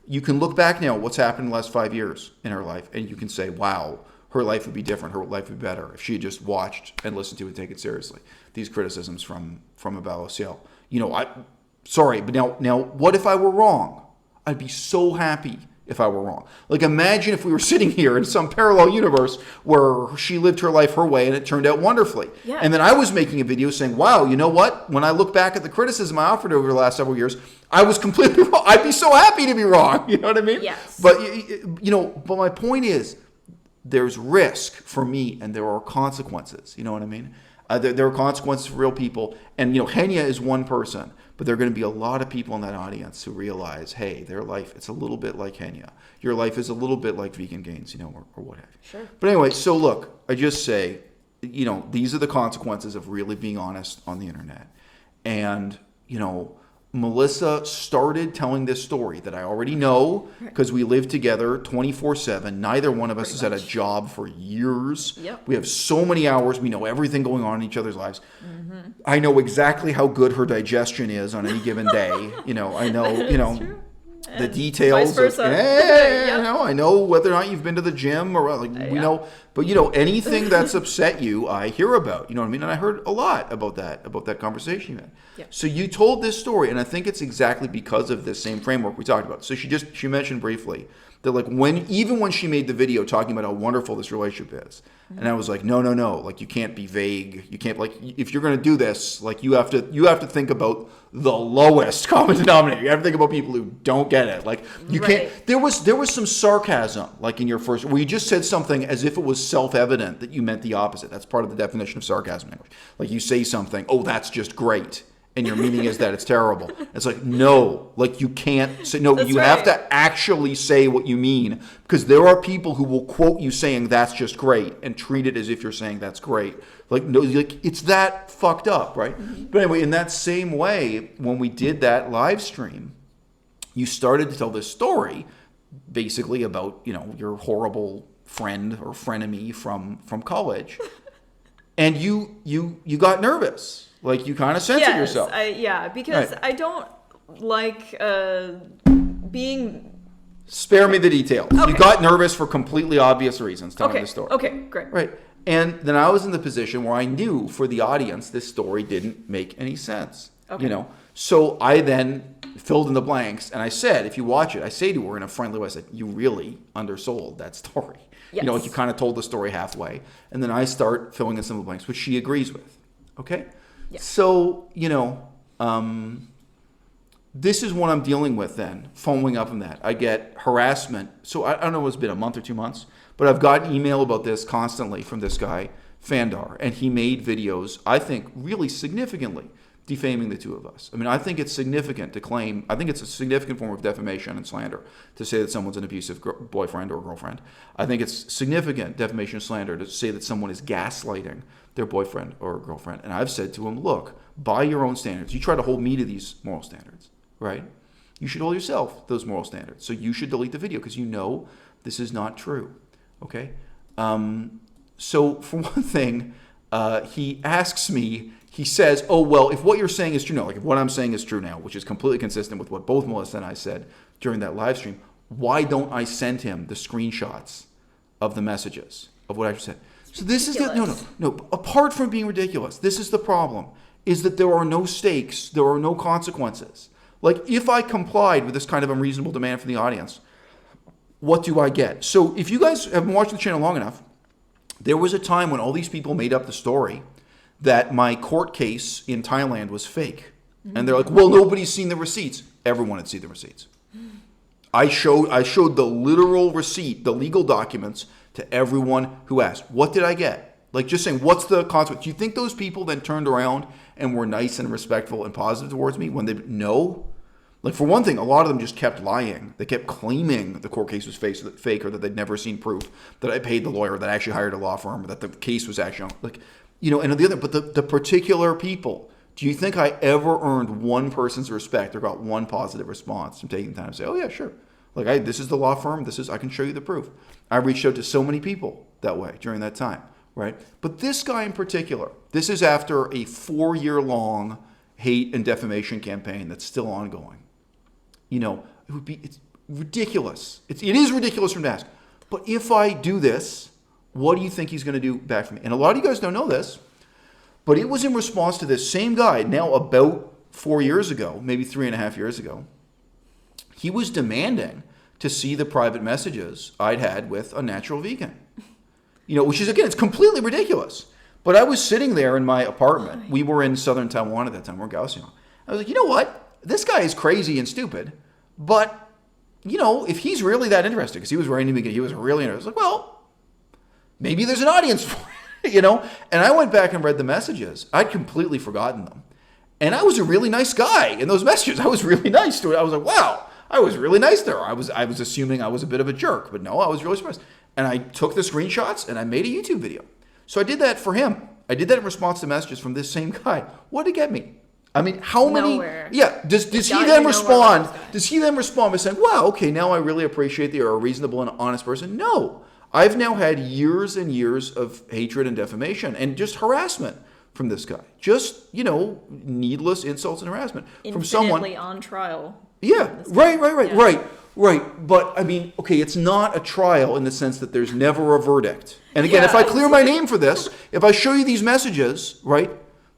You can look back now, what's happened in the last 5 years in her life, and you can say, wow, her life would be different. Her life would be better if she had just watched and listened to it and taken it seriously. These criticisms from à-bas-le-ciel. Sorry, but now what if I were wrong? I'd be so happy if I were wrong. Imagine if we were sitting here in some parallel universe where she lived her life her way and it turned out wonderfully. Yeah. And then I was making a video saying, wow, you know what? When I look back at the criticism I offered over the last several years, I was completely wrong. I'd be so happy to be wrong. You know what I mean? Yes. But, but my point is, there's risk for me and there are consequences. You know what I mean? There are consequences for real people. And, Henya is one person. But there are going to be a lot of people in that audience who realize, hey, their life, it's a little bit like Henya. Your life is a little bit like vegan gains, or what have you. Sure. But anyway, so look, I just say, these are the consequences of really being honest on the internet. And, Melissa started telling this story that I already know because we live together 24/7. Neither one of us has had a job for years. Yep. We have so many hours. We know everything going on in each other's lives. I know exactly how good her digestion is on any given day. I know, True. the And details. vice versa. Yep. I know whether or not you've been to the gym or we know. But anything that's upset you, I hear about. You know what I mean? And I heard a lot about that conversation you had. Yep. So you told this story, and I think it's exactly because of this same framework we talked about. So she mentioned briefly that even when she made the video talking about how wonderful this relationship is, and I was like, no, you can't be vague. You can't if you're going to do this, you have to think about the lowest common denominator. You have to think about people who don't get it. You can't. There was some sarcasm in your first where you just said something as if it was self-evident that you meant the opposite. That's part of the definition of sarcasm language. You say something, oh, that's just great. And your meaning is that it's terrible. It's no, you can't say, no, That's you right. have to actually say what you mean because there are people who will quote you saying that's just great and treat it as if you're saying that's great. No, it's that fucked up, right? Mm-hmm. But anyway, in that same way, when we did that live stream, you started to tell this story basically about, your horrible friend or frenemy from college. And you got nervous. You kind of censored yourself. Because Right. I don't like being... Spare me the details. Okay. You got nervous for completely obvious reasons telling the story. Okay, great. Right. And then I was in the position where I knew for the audience this story didn't make any sense. Okay. So I then filled in the blanks and I said, if you watch it, I say to her in a friendly way, I said, you really undersold that story. Yes. You kind of told the story halfway. And then I start filling in some of the blanks, which she agrees with. Okay? Yeah. So, this is what I'm dealing with then, following up on that. I get harassment. So I don't know, it's been a month or 2 months, but I've gotten email about this constantly from this guy, Fandar, and he made videos, I think, really significantly defaming the two of us. I think it's significant to claim, I think it's a significant form of defamation and slander to say that someone's an abusive boyfriend or girlfriend. I think it's significant defamation and slander to say that someone is gaslighting their boyfriend or girlfriend. And I've said to him, look, by your own standards, you try to hold me to these moral standards, right? You should hold yourself to those moral standards. So you should delete the video because this is not true, okay? So for one thing, he asks me, he says, oh, well, if what you're saying is true now, if what I'm saying is true now, which is completely consistent with what both Melissa and I said during that live stream, why don't I send him the screenshots of the messages of what I said? So this is no. Apart from being ridiculous, this is the problem, is that there are no stakes, there are no consequences. If I complied with this kind of unreasonable demand from the audience, what do I get? So if you guys have been watching the channel long enough, there was a time when all these people made up the story that my court case in Thailand was fake. Mm-hmm. And they're like, well, nobody's seen the receipts. Everyone had seen the receipts. I showed the literal receipt, the legal documents, to everyone who asked. What did I get? Just saying, what's the consequence? Do you think those people then turned around and were nice and respectful and positive towards me when they... No. For one thing, a lot of them just kept lying. They kept claiming the court case was fake or that they'd never seen proof, that I paid the lawyer, that I actually hired a law firm, or that the case was actually... and the other... But the particular people... Do you think I ever earned one person's respect or got one positive response from taking the time to say, oh, yeah, sure. This is the law firm. I can show you the proof. I reached out to so many people that way during that time, right? But this guy in particular, this is after a 4-year-long hate and defamation campaign that's still ongoing. It's ridiculous. It is ridiculous for him to ask. But if I do this, what do you think he's going to do back from me? And a lot of you guys don't know this, but it was in response to this same guy now about 4 years ago, maybe 3.5 years ago. He was demanding to see the private messages I'd had with a natural vegan. Which is, again, it's completely ridiculous. But I was sitting there in my apartment. We were in southern Taiwan at that time. We're in Kaohsiung. I was like, you know what? This guy is crazy and stupid. But, if he's really that interested, because he was writing to me, he was really interested. I was like, well, maybe there's an audience for it, And I went back and read the messages. I'd completely forgotten them. And I was a really nice guy in those messages. I was really nice to it. I was like, wow, I was really nice there. I was assuming I was a bit of a jerk, but no, I was really surprised. And I took the screenshots and I made a YouTube video. So I did that for him. I did that in response to messages from this same guy. What did it get me? I mean, how many? Nowhere. Yeah. Does he got then you nowhere respond? with this guy. Does he then respond by saying, "Wow, okay, now I really appreciate that you're a reasonable and honest person"? No. I've now had years and years of hatred and defamation and just harassment from this guy. Just needless insults and harassment from someone. Infinitely on trial. Yeah. This Right. guy. Yeah. Right. But I mean, okay, it's not a trial in the sense that there's never a verdict. And again, Yeah, if I clear my name for this, if I show you these messages, right?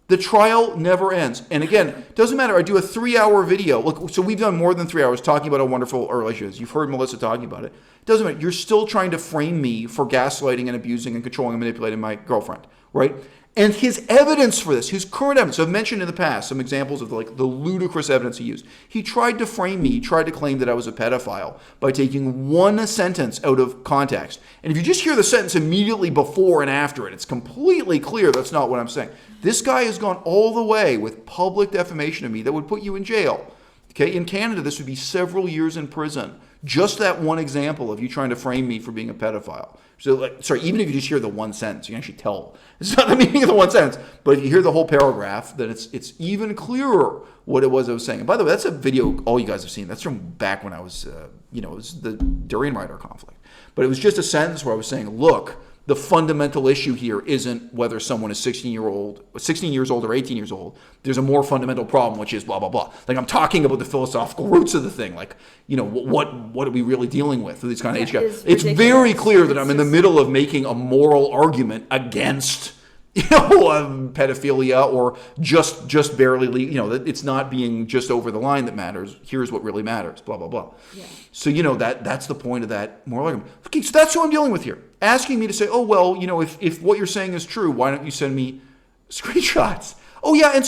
The trial never ends. And again, doesn't matter. I do a 3-hour video. Look, so we've done more than 3 hours talking about how wonderful our relationship is. You've heard Melissa talking about it. Doesn't matter. You're still trying to frame me for gaslighting and abusing and controlling and manipulating my girlfriend, right? And his evidence for this, his current evidence, I've mentioned in the past some examples of the ludicrous evidence he used. He tried to frame me, he tried to claim that I was a pedophile by taking one sentence out of context. And if you just hear the sentence immediately before and after it, it's completely clear that's not what I'm saying. This guy has gone all the way with public defamation of me that would put you in jail. Okay, in Canada, this would be several years in prison. Just that one example of you trying to frame me for being a pedophile. So, even if you just hear the one sentence, you can actually tell it's not the meaning of the one sentence. But if you hear the whole paragraph, then it's even clearer what it was I was saying. And by the way, that's a video all you guys have seen. That's from back when I was, it was the Durian Rider conflict. But it was just a sentence where I was saying, look, the fundamental issue here isn't whether someone is 16 years old or 18 years old. There's a more fundamental problem, which is blah, blah, blah. Like I'm talking about the philosophical roots of the thing. Like, what are we really dealing with these kind of age guys? It's very clear that I'm in the middle of making a moral argument against pedophilia or just barely, that it's not being just over the line that matters. Here's what really matters, blah, blah, blah. Yeah. So, that's the point of that moral argument. Okay, so that's who I'm dealing with here. Asking me to say, oh, well, if what you're saying is true, why don't you send me screenshots? Oh, yeah,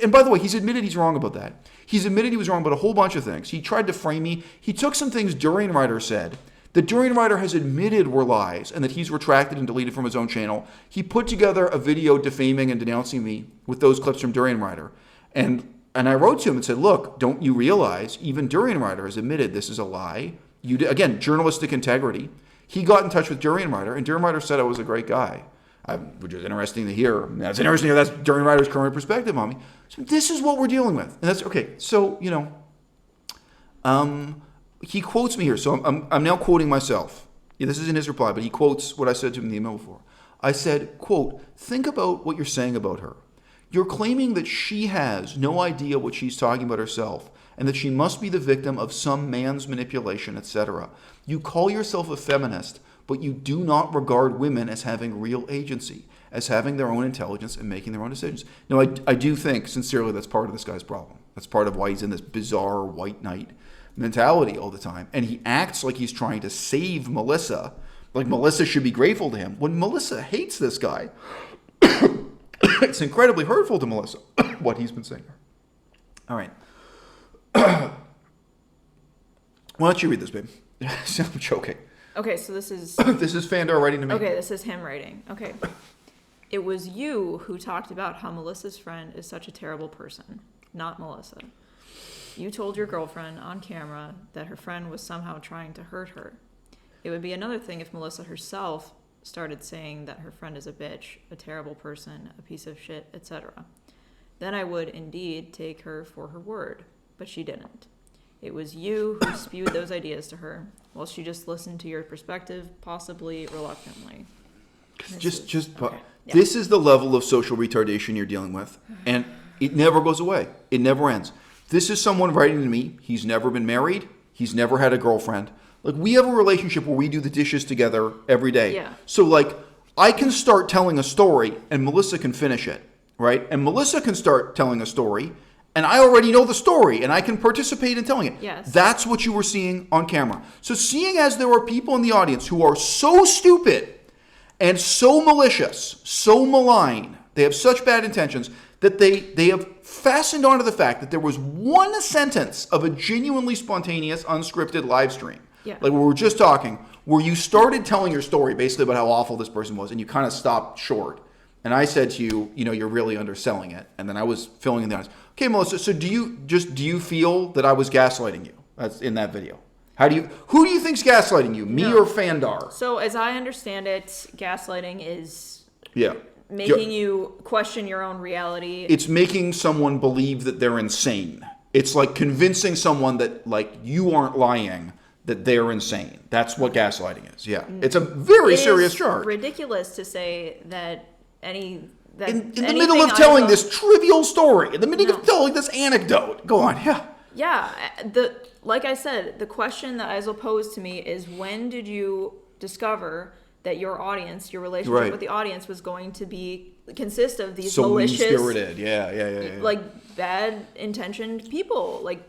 and by the way, he's admitted he's wrong about that. He's admitted he was wrong about a whole bunch of things. He tried to frame me. He took some things Durian Rider said that Durian Rider has admitted were lies and that he's retracted and deleted from his own channel. He put together a video defaming and denouncing me with those clips from Durian Rider. And I wrote to him and said, look, don't you realize even Durian Rider has admitted this is a lie? Again, journalistic integrity. He got in touch with Durian Rider, and Durian Rider said I was a great guy, which is interesting to hear. That's interesting to hear. That's Durian Rider's current perspective on me. So this is what we're dealing with. And that's, okay, so, he quotes me here. So I'm now quoting myself. Yeah, this is in his reply, but he quotes what I said to him in the email before. I said, quote, think about what you're saying about her. You're claiming that she has no idea what she's talking about herself and that she must be the victim of some man's manipulation, etc. You call yourself a feminist, but you do not regard women as having real agency, as having their own intelligence and making their own decisions. Now, I do think, sincerely, that's part of this guy's problem. That's part of why he's in this bizarre white knight mentality all the time. And he acts like he's trying to save Melissa, like Melissa should be grateful to him, when Melissa hates this guy. It's incredibly hurtful to Melissa, what he's been saying. All right. Why don't you read this, babe? I'm joking. Okay, so this is... This is Fandor writing to me. Okay, this is him writing. Okay. It was you who talked about how Melissa's friend is such a terrible person, not Melissa. You told your girlfriend on camera that her friend was somehow trying to hurt her. It would be another thing if Melissa herself started saying that her friend is a bitch, a terrible person, a piece of shit, etc. Then I would indeed take her for her word, but she didn't. It was you who spewed those ideas to her, while she just listened to your perspective, possibly reluctantly. This is the level of social retardation you're dealing with, and it never goes away. It never ends. This is someone writing to me. He's never been married. He's never had a girlfriend. Like, we have a relationship where we do the dishes together every day. Yeah. So, like, I can start telling a story, and Melissa can finish it, right? And Melissa can start telling a story, and I already know the story, and I can participate in telling it. Yes. That's what you were seeing on camera. So, seeing as there are people in the audience who are so stupid and so malicious, so malign, they have such bad intentions, that they have fastened onto the fact that there was one sentence of a genuinely spontaneous, unscripted live stream. Yeah. Like we were just talking, where you started telling your story basically about how awful this person was, and you kind of stopped short. And I said to you, you're really underselling it. And then I was filling in the audience. Okay, Melissa, so do you feel that I was gaslighting you? That's in that video. Who do you think's gaslighting you? Me or Fandor? So as I understand it, gaslighting is making you question your own reality. It's making someone believe that they're insane. It's like convincing someone that, like, you aren't lying, that they're insane. That's what gaslighting is. Yeah. It's a very serious charge. It's ridiculous to say that in the middle of telling this trivial story, in the middle of telling this anecdote. Go on, yeah. Yeah, like I said, the question that Isel posed to me is, when did you discover that your audience, your relationship with the audience, was going to consist of these malicious, mean-spirited, yeah, like bad intentioned people, like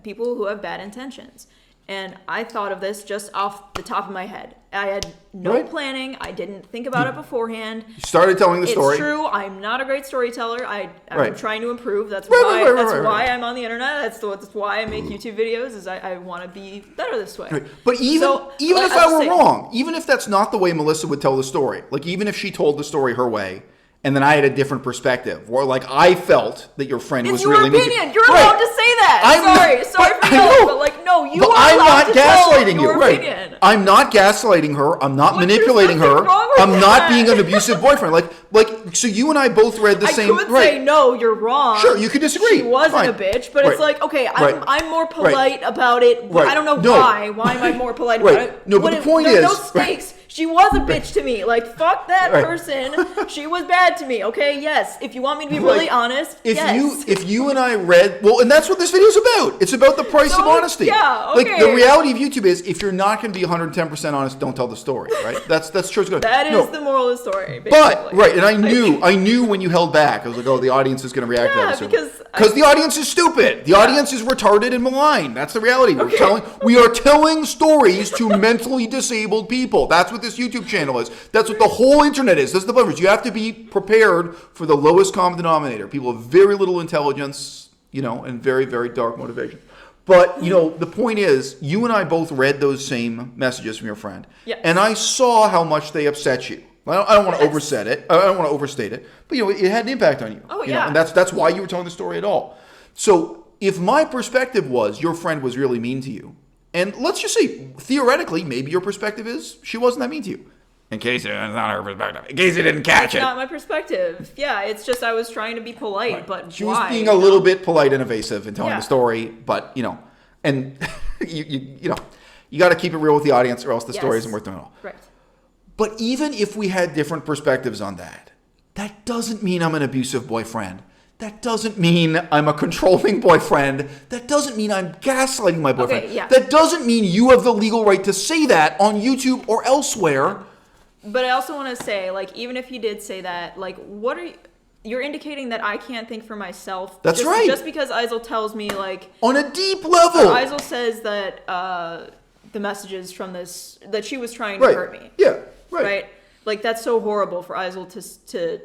people who have bad intentions. And I thought of this just off the top of my head. I had no planning. I didn't think about it beforehand. You started telling the story. It's true. I'm not a great storyteller. I'm trying to improve. That's why I'm on the internet. That's why I make YouTube videos. Is I want to be better this way. Right. But even if I were wrong, even if that's not the way Melissa would tell the story, like even if she told the story her way, and then I had a different perspective, or like I felt that your friend was really mean. It's your opinion. You're allowed to say that. Sorry for yelling, but like no, you are I'm allowed not to gaslighting tell your opinion. I'm not gaslighting her. I'm not manipulating her. I'm not being an abusive boyfriend. Like so you and I both read the same. I could say no, you're wrong. Sure, you could disagree. She wasn't a bitch, but it's like okay, I'm more polite about it. I don't know why. Why am I more polite about it? No, but the point is, no stakes. She was a bitch to me. Like, fuck that person. She was bad to me. Okay, yes. If you want me to be really honest, yes. If you and I read, well, and that's what this video is about. It's about the price of honesty. Yeah, okay. Like, the reality of YouTube is, if you're not going to be 110% honest, don't tell the story, right? That's true. That is the moral of the story, basically. But, and I knew when you held back. I was like, oh, the audience is going to react to that. Because the audience is stupid. The audience is retarded and malign. That's the reality. We are telling stories to mentally disabled people. That's what this YouTube channel is. That's what the whole internet is. That's the leverage. You have to be prepared for the lowest common denominator. People have very little intelligence, and very, very dark motivation. But, the point is, you and I both read those same messages from your friend. Yes. And I saw how much they upset you. I don't want to overstate it. I don't want to overstate it. But, it had an impact on you. Oh, yeah. And that's why you were telling the story at all. So if my perspective was your friend was really mean to you, and let's just say, theoretically, maybe your perspective is she wasn't that mean to you. In case it's not her perspective. In case you didn't catch it. It's not my perspective. Yeah, it's just I was trying to be polite, but she was being a little bit polite and evasive in telling the story, but, and you got to keep it real with the audience or else the story isn't worth doing at all. Right. But even if we had different perspectives on that doesn't mean I'm an abusive boyfriend. That doesn't mean I'm a controlling boyfriend. That doesn't mean I'm gaslighting my boyfriend. Okay, yeah. That doesn't mean you have the legal right to say that on YouTube or elsewhere. But I also want to say, like, even if you did say that, like, what are you... You're indicating that I can't think for myself. That's right. Just because Isel tells me, like... On a deep level. Isel says that the messages from this... That she was trying to hurt me. Yeah, right. Like, that's so horrible for Isel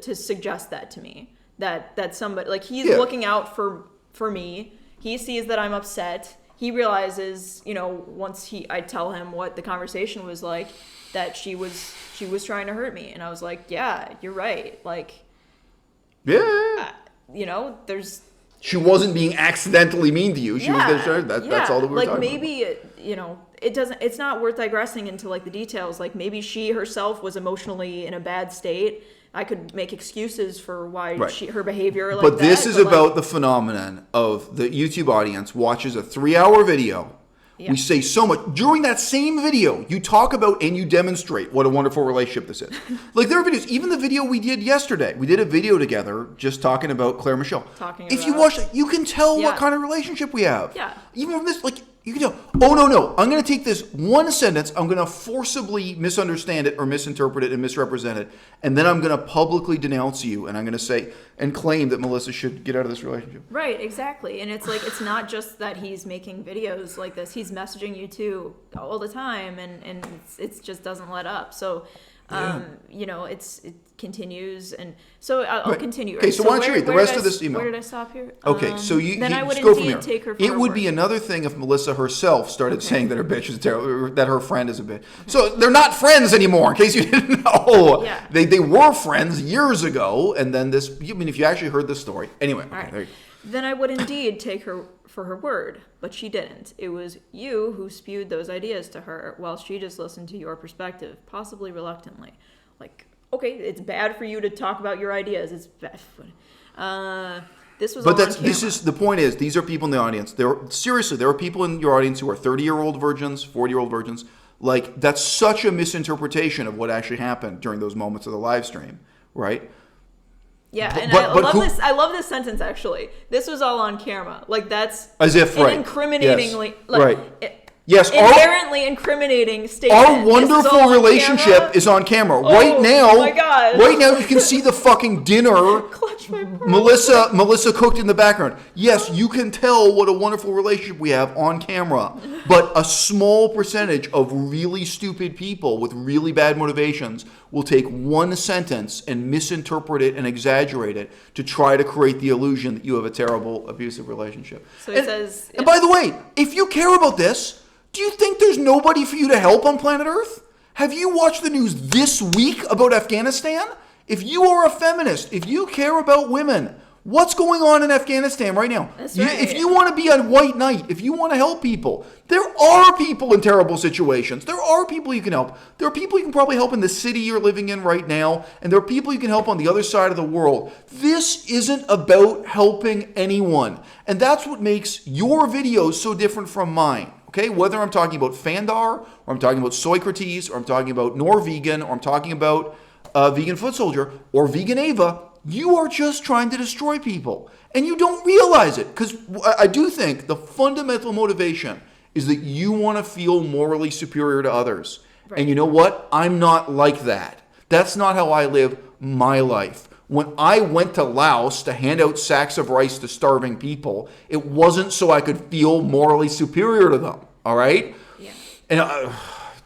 to suggest that to me. That somebody... Like, he's looking out for me. He sees that I'm upset. He realizes, once I tell him what the conversation was like, that she was trying to hurt me. And I was like, yeah, you're right. Like... Yeah. There's... She wasn't being accidentally mean to you. She was there. That's all that we were talking about. Like, maybe, it's not worth digressing into, like, the details. Like, maybe she herself was emotionally in a bad state. I could make excuses for why her behavior like that. But this is about the phenomenon of the YouTube audience watches a 3-hour video. Yeah. We say so much. During that same video, you talk about and you demonstrate what a wonderful relationship this is. Like, there are videos. Even the video we did yesterday. We did a video together just talking about Claire Michelle. If you watch it, you can tell what kind of relationship we have. Yeah. Even from this, like, you can tell, oh, no. I'm going to take this one sentence. I'm going to forcibly misunderstand it or misinterpret it and misrepresent it. And then I'm going to publicly denounce you. And I'm going to say and claim that Melissa should get out of this relationship. Right, exactly. And it's like, it's not just that he's making videos like this. He's messaging you too all the time. And it just doesn't let up. So, it continues. And so I'll continue. Okay, so why don't you read the rest of this email? Where did I stop here? Okay, so then I would go from indeed take her for It her would word. be another thing if Melissa herself started saying that her bitch is terrible, or that her friend is a bitch. Okay. So they're not friends anymore, in case you didn't know. Yeah. They were friends years ago, and then if you actually heard this story. Anyway, there you go. Then I would indeed take her for her word, but she didn't. It was you who spewed those ideas to her, while she just listened to your perspective, possibly reluctantly. Like, okay, it's bad for you to talk about your ideas. It's bad. This was But all on this camera. is the point is these are people in the audience. There are people in your audience who are 30-year-old virgins, 40-year-old virgins. Like that's such a misinterpretation of what actually happened during those moments of the live stream, right? Yeah, and But I love who, this. I love this sentence actually. This was all on camera. Like that's as if an right, incriminatingly, yes, like, right. Yes, inherently incriminating statement. our wonderful relationship is on camera right now. Oh my God! Right now, you can see the fucking dinner Clutch my pearl. Melissa cooked in the background. Yes, you can tell what a wonderful relationship we have on camera. But a small percentage of really stupid people with really bad motivations will take one sentence and misinterpret it and exaggerate it to try to create the illusion that you have a terrible abusive relationship. So it says. And by the way, if you care about this, do you think there's nobody for you to help on planet Earth? Have you watched the news this week about Afghanistan? If you are a feminist, if you care about women, what's going on in Afghanistan right now? That's right. If you want to be a white knight, if you want to help people, there are people in terrible situations. There are people you can help. There are people you can probably help in the city you're living in right now, and there are people you can help on the other side of the world. This isn't about helping anyone, and that's what makes your videos so different from mine. Okay, whether I'm talking about Fandar, or I'm talking about Soycrates, or I'm talking about Norvegan, or I'm talking about Vegan Foot Soldier, or Vegan Ava, you are just trying to destroy people. And you don't realize it. Because I do think the fundamental motivation is that you want to feel morally superior to others. Right. And you know what? I'm not like that. That's not how I live my life. When I went to Laos to hand out sacks of rice to starving people, it wasn't so I could feel morally superior to them, all right? Yeah. And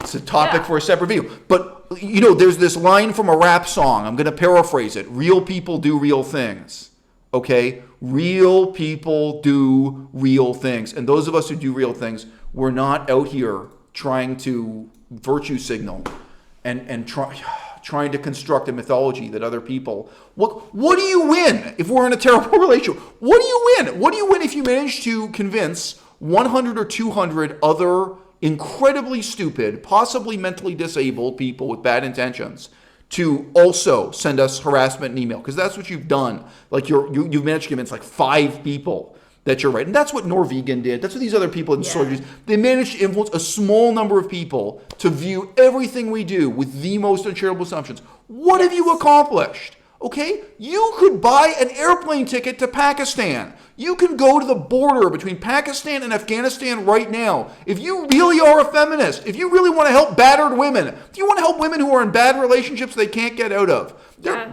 it's a topic for a separate video. But, you know, there's this line from a rap song. I'm going to paraphrase it. Real people do real things, okay? Real people do real things. And those of us who do real things, we're not out here trying to virtue signal and trying to construct a mythology that other people... What do you win if we're in a terrible relationship? What do you win? What do you win if you manage to convince 100 or 200 other incredibly stupid, possibly mentally disabled people with bad intentions to also send us harassment and email? Because that's what you've done. Like you've managed to convince like 5 people that you're right. And that's what Norvegan did. That's what these other people in soldiers, they managed to influence a small number of people to view everything we do with the most uncharitable assumptions. What have you accomplished? Okay? You could buy an airplane ticket to Pakistan. You can go to the border between Pakistan and Afghanistan right now. If you really are a feminist, if you really want to help battered women, if you want to help women who are in bad relationships they can't get out of.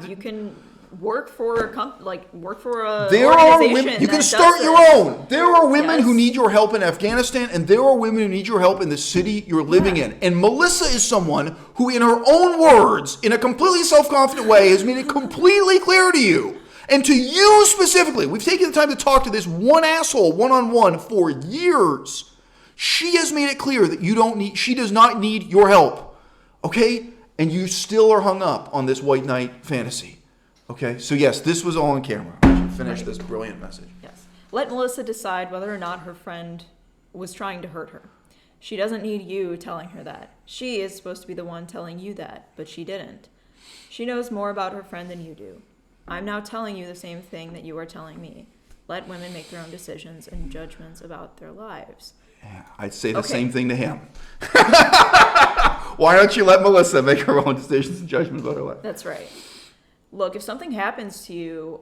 You can work for a there are women, you can start your own. There are women who need your help in Afghanistan, and there are women who need your help in the city you're living in. And Melissa is someone who, in her own words, in a completely self-confident way, has made it completely clear to you, and to you specifically, we've taken the time to talk to this one asshole one-on-one for years. She has made it clear that she does not need your help. Okay? And you still are hung up on this white knight fantasy. Okay, so yes, this was all on camera. We should finish this brilliant message. Yes. Let Melissa decide whether or not her friend was trying to hurt her. She doesn't need you telling her that. She is supposed to be the one telling you that, but she didn't. She knows more about her friend than you do. I'm now telling you the same thing that you are telling me. Let women make their own decisions and judgments about their lives. Yeah, I'd say the same thing to him. Why don't you let Melissa make her own decisions and judgments about her life? That's right. Look, if something happens to you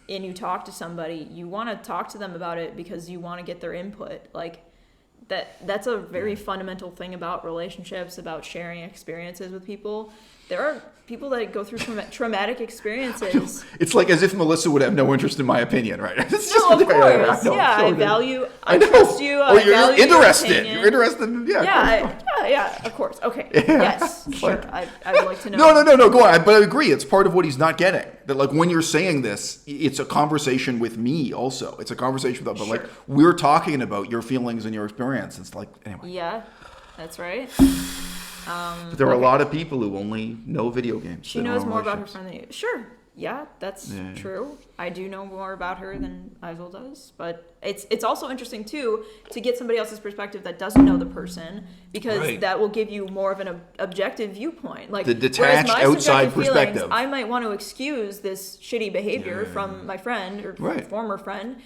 and you talk to somebody, you want to talk to them about it because you want to get their input. Like that's a very fundamental thing about relationships, about sharing experiences with people. There are people that go through traumatic experiences. It's like as if Melissa would have no interest in my opinion, right? It's just, no, of course. I trust you. You're interested. You're interested. Yeah, of course. Okay. Yeah. Yes, sure. I would like to know. No. Go on. But I agree. It's part of what he's not getting. That like when you're saying this, it's a conversation with me also. It's a conversation with them. But like we're talking about your feelings and your experience. It's like, anyway. Yeah, that's right. But there are a lot of people who only know video games. She knows more about her friend than you. Sure. Yeah, that's true. I do know more about her than Isel does, but it's also interesting too to get somebody else's perspective that doesn't know the person, because that will give you more of an objective viewpoint. Like the detached outside perspective. I might want to excuse this shitty behavior from my friend or former friend.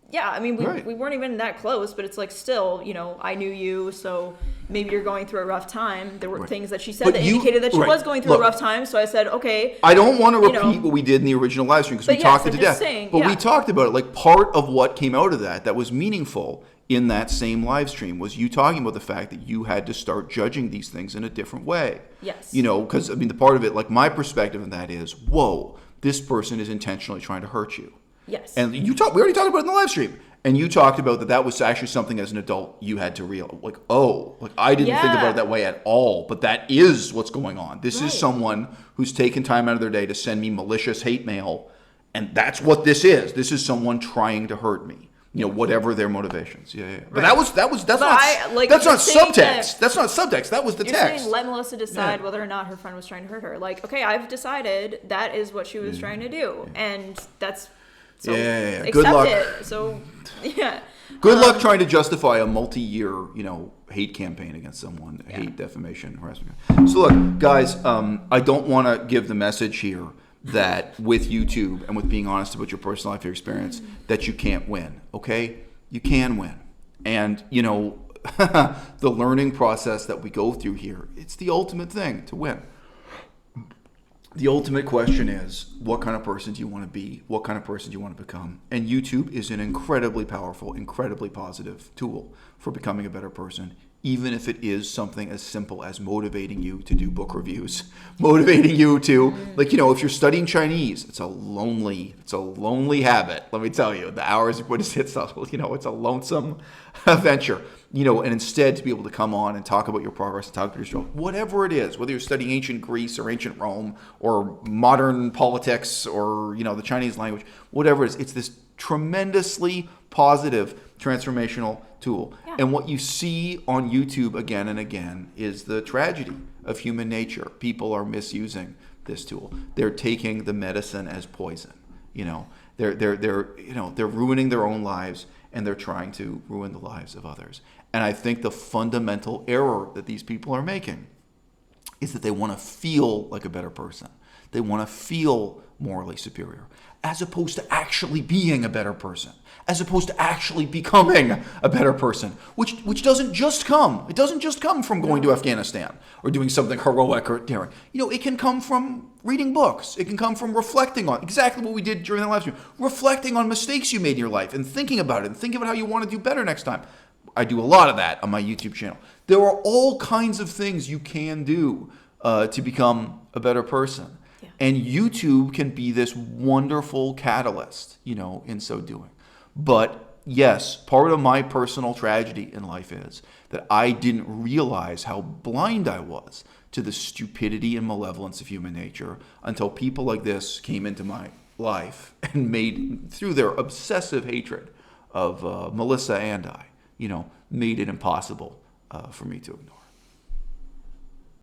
Yeah, I mean, we weren't even that close, but it's like still, you know, I knew you, so maybe you're going through a rough time. There were things that she said that indicated that she was going through a rough time, so I said, okay. I don't want to repeat what we did in the original live stream because we talked it to death. But we talked about it. Like, part of what came out of that was meaningful in that same live stream was you talking about the fact that you had to start judging these things in a different way. Yes. You know, because, I mean, the part of it, like, my perspective of that is, whoa, this person is intentionally trying to hurt you. Yes. And we already talked about it in the live stream. And you talked about that was actually something as an adult you had to realize. Like, I didn't think about it that way at all. But that is what's going on. This is someone who's taken time out of their day to send me malicious hate mail. And that's what this is. This is someone trying to hurt me. You know, whatever their motivations. Yeah. But that's not subtext. That's not subtext. That was the text. You're saying let Melissa decide whether or not her friend was trying to hurt her. Like, okay, I've decided that is what she was trying to do. And that's... So Good luck. Good luck trying to justify a multi-year, you know, hate campaign against someone, hate, defamation, harassment. So look, guys, I don't want to give the message here that with YouTube and with being honest about your personal life, your experience, that you can't win. Okay, you can win, and you know, the learning process that we go through here, it's the ultimate thing to win. The ultimate question is, what kind of person do you want to be? What kind of person do you want to become? And YouTube is an incredibly powerful, incredibly positive tool for becoming a better person, even if it is something as simple as motivating you to do book reviews, motivating you to, like, you know, if you're studying Chinese, it's a lonely habit. Let me tell you, the hours you put in, it's a lonesome venture. You know, and instead to be able to come on and talk about your progress and talk about your struggle, whatever it is, whether you're studying ancient Greece or ancient Rome or modern politics or, you know, the Chinese language, whatever it is, it's this tremendously positive transformational tool. Yeah. And what you see on YouTube again and again is the tragedy of human nature. People are misusing this tool. They're taking the medicine as poison. You know, they're ruining their own lives, and they're trying to ruin the lives of others. And I think the fundamental error that these people are making is that they want to feel like a better person. They want to feel morally superior, as opposed to actually being a better person, as opposed to actually becoming a better person, which doesn't just come. It doesn't just come from going to Afghanistan or doing something heroic or daring. You know, it can come from reading books. It can come from reflecting on exactly what we did during the live stream, reflecting on mistakes you made in your life and thinking about it and thinking about how you want to do better next time. I do a lot of that on my YouTube channel. There are all kinds of things you can do to become a better person. Yeah. And YouTube can be this wonderful catalyst, you know, in so doing. But yes, part of my personal tragedy in life is that I didn't realize how blind I was to the stupidity and malevolence of human nature until people like this came into my life and made, through their obsessive hatred of Melissa and I, you know, made it impossible for me to ignore.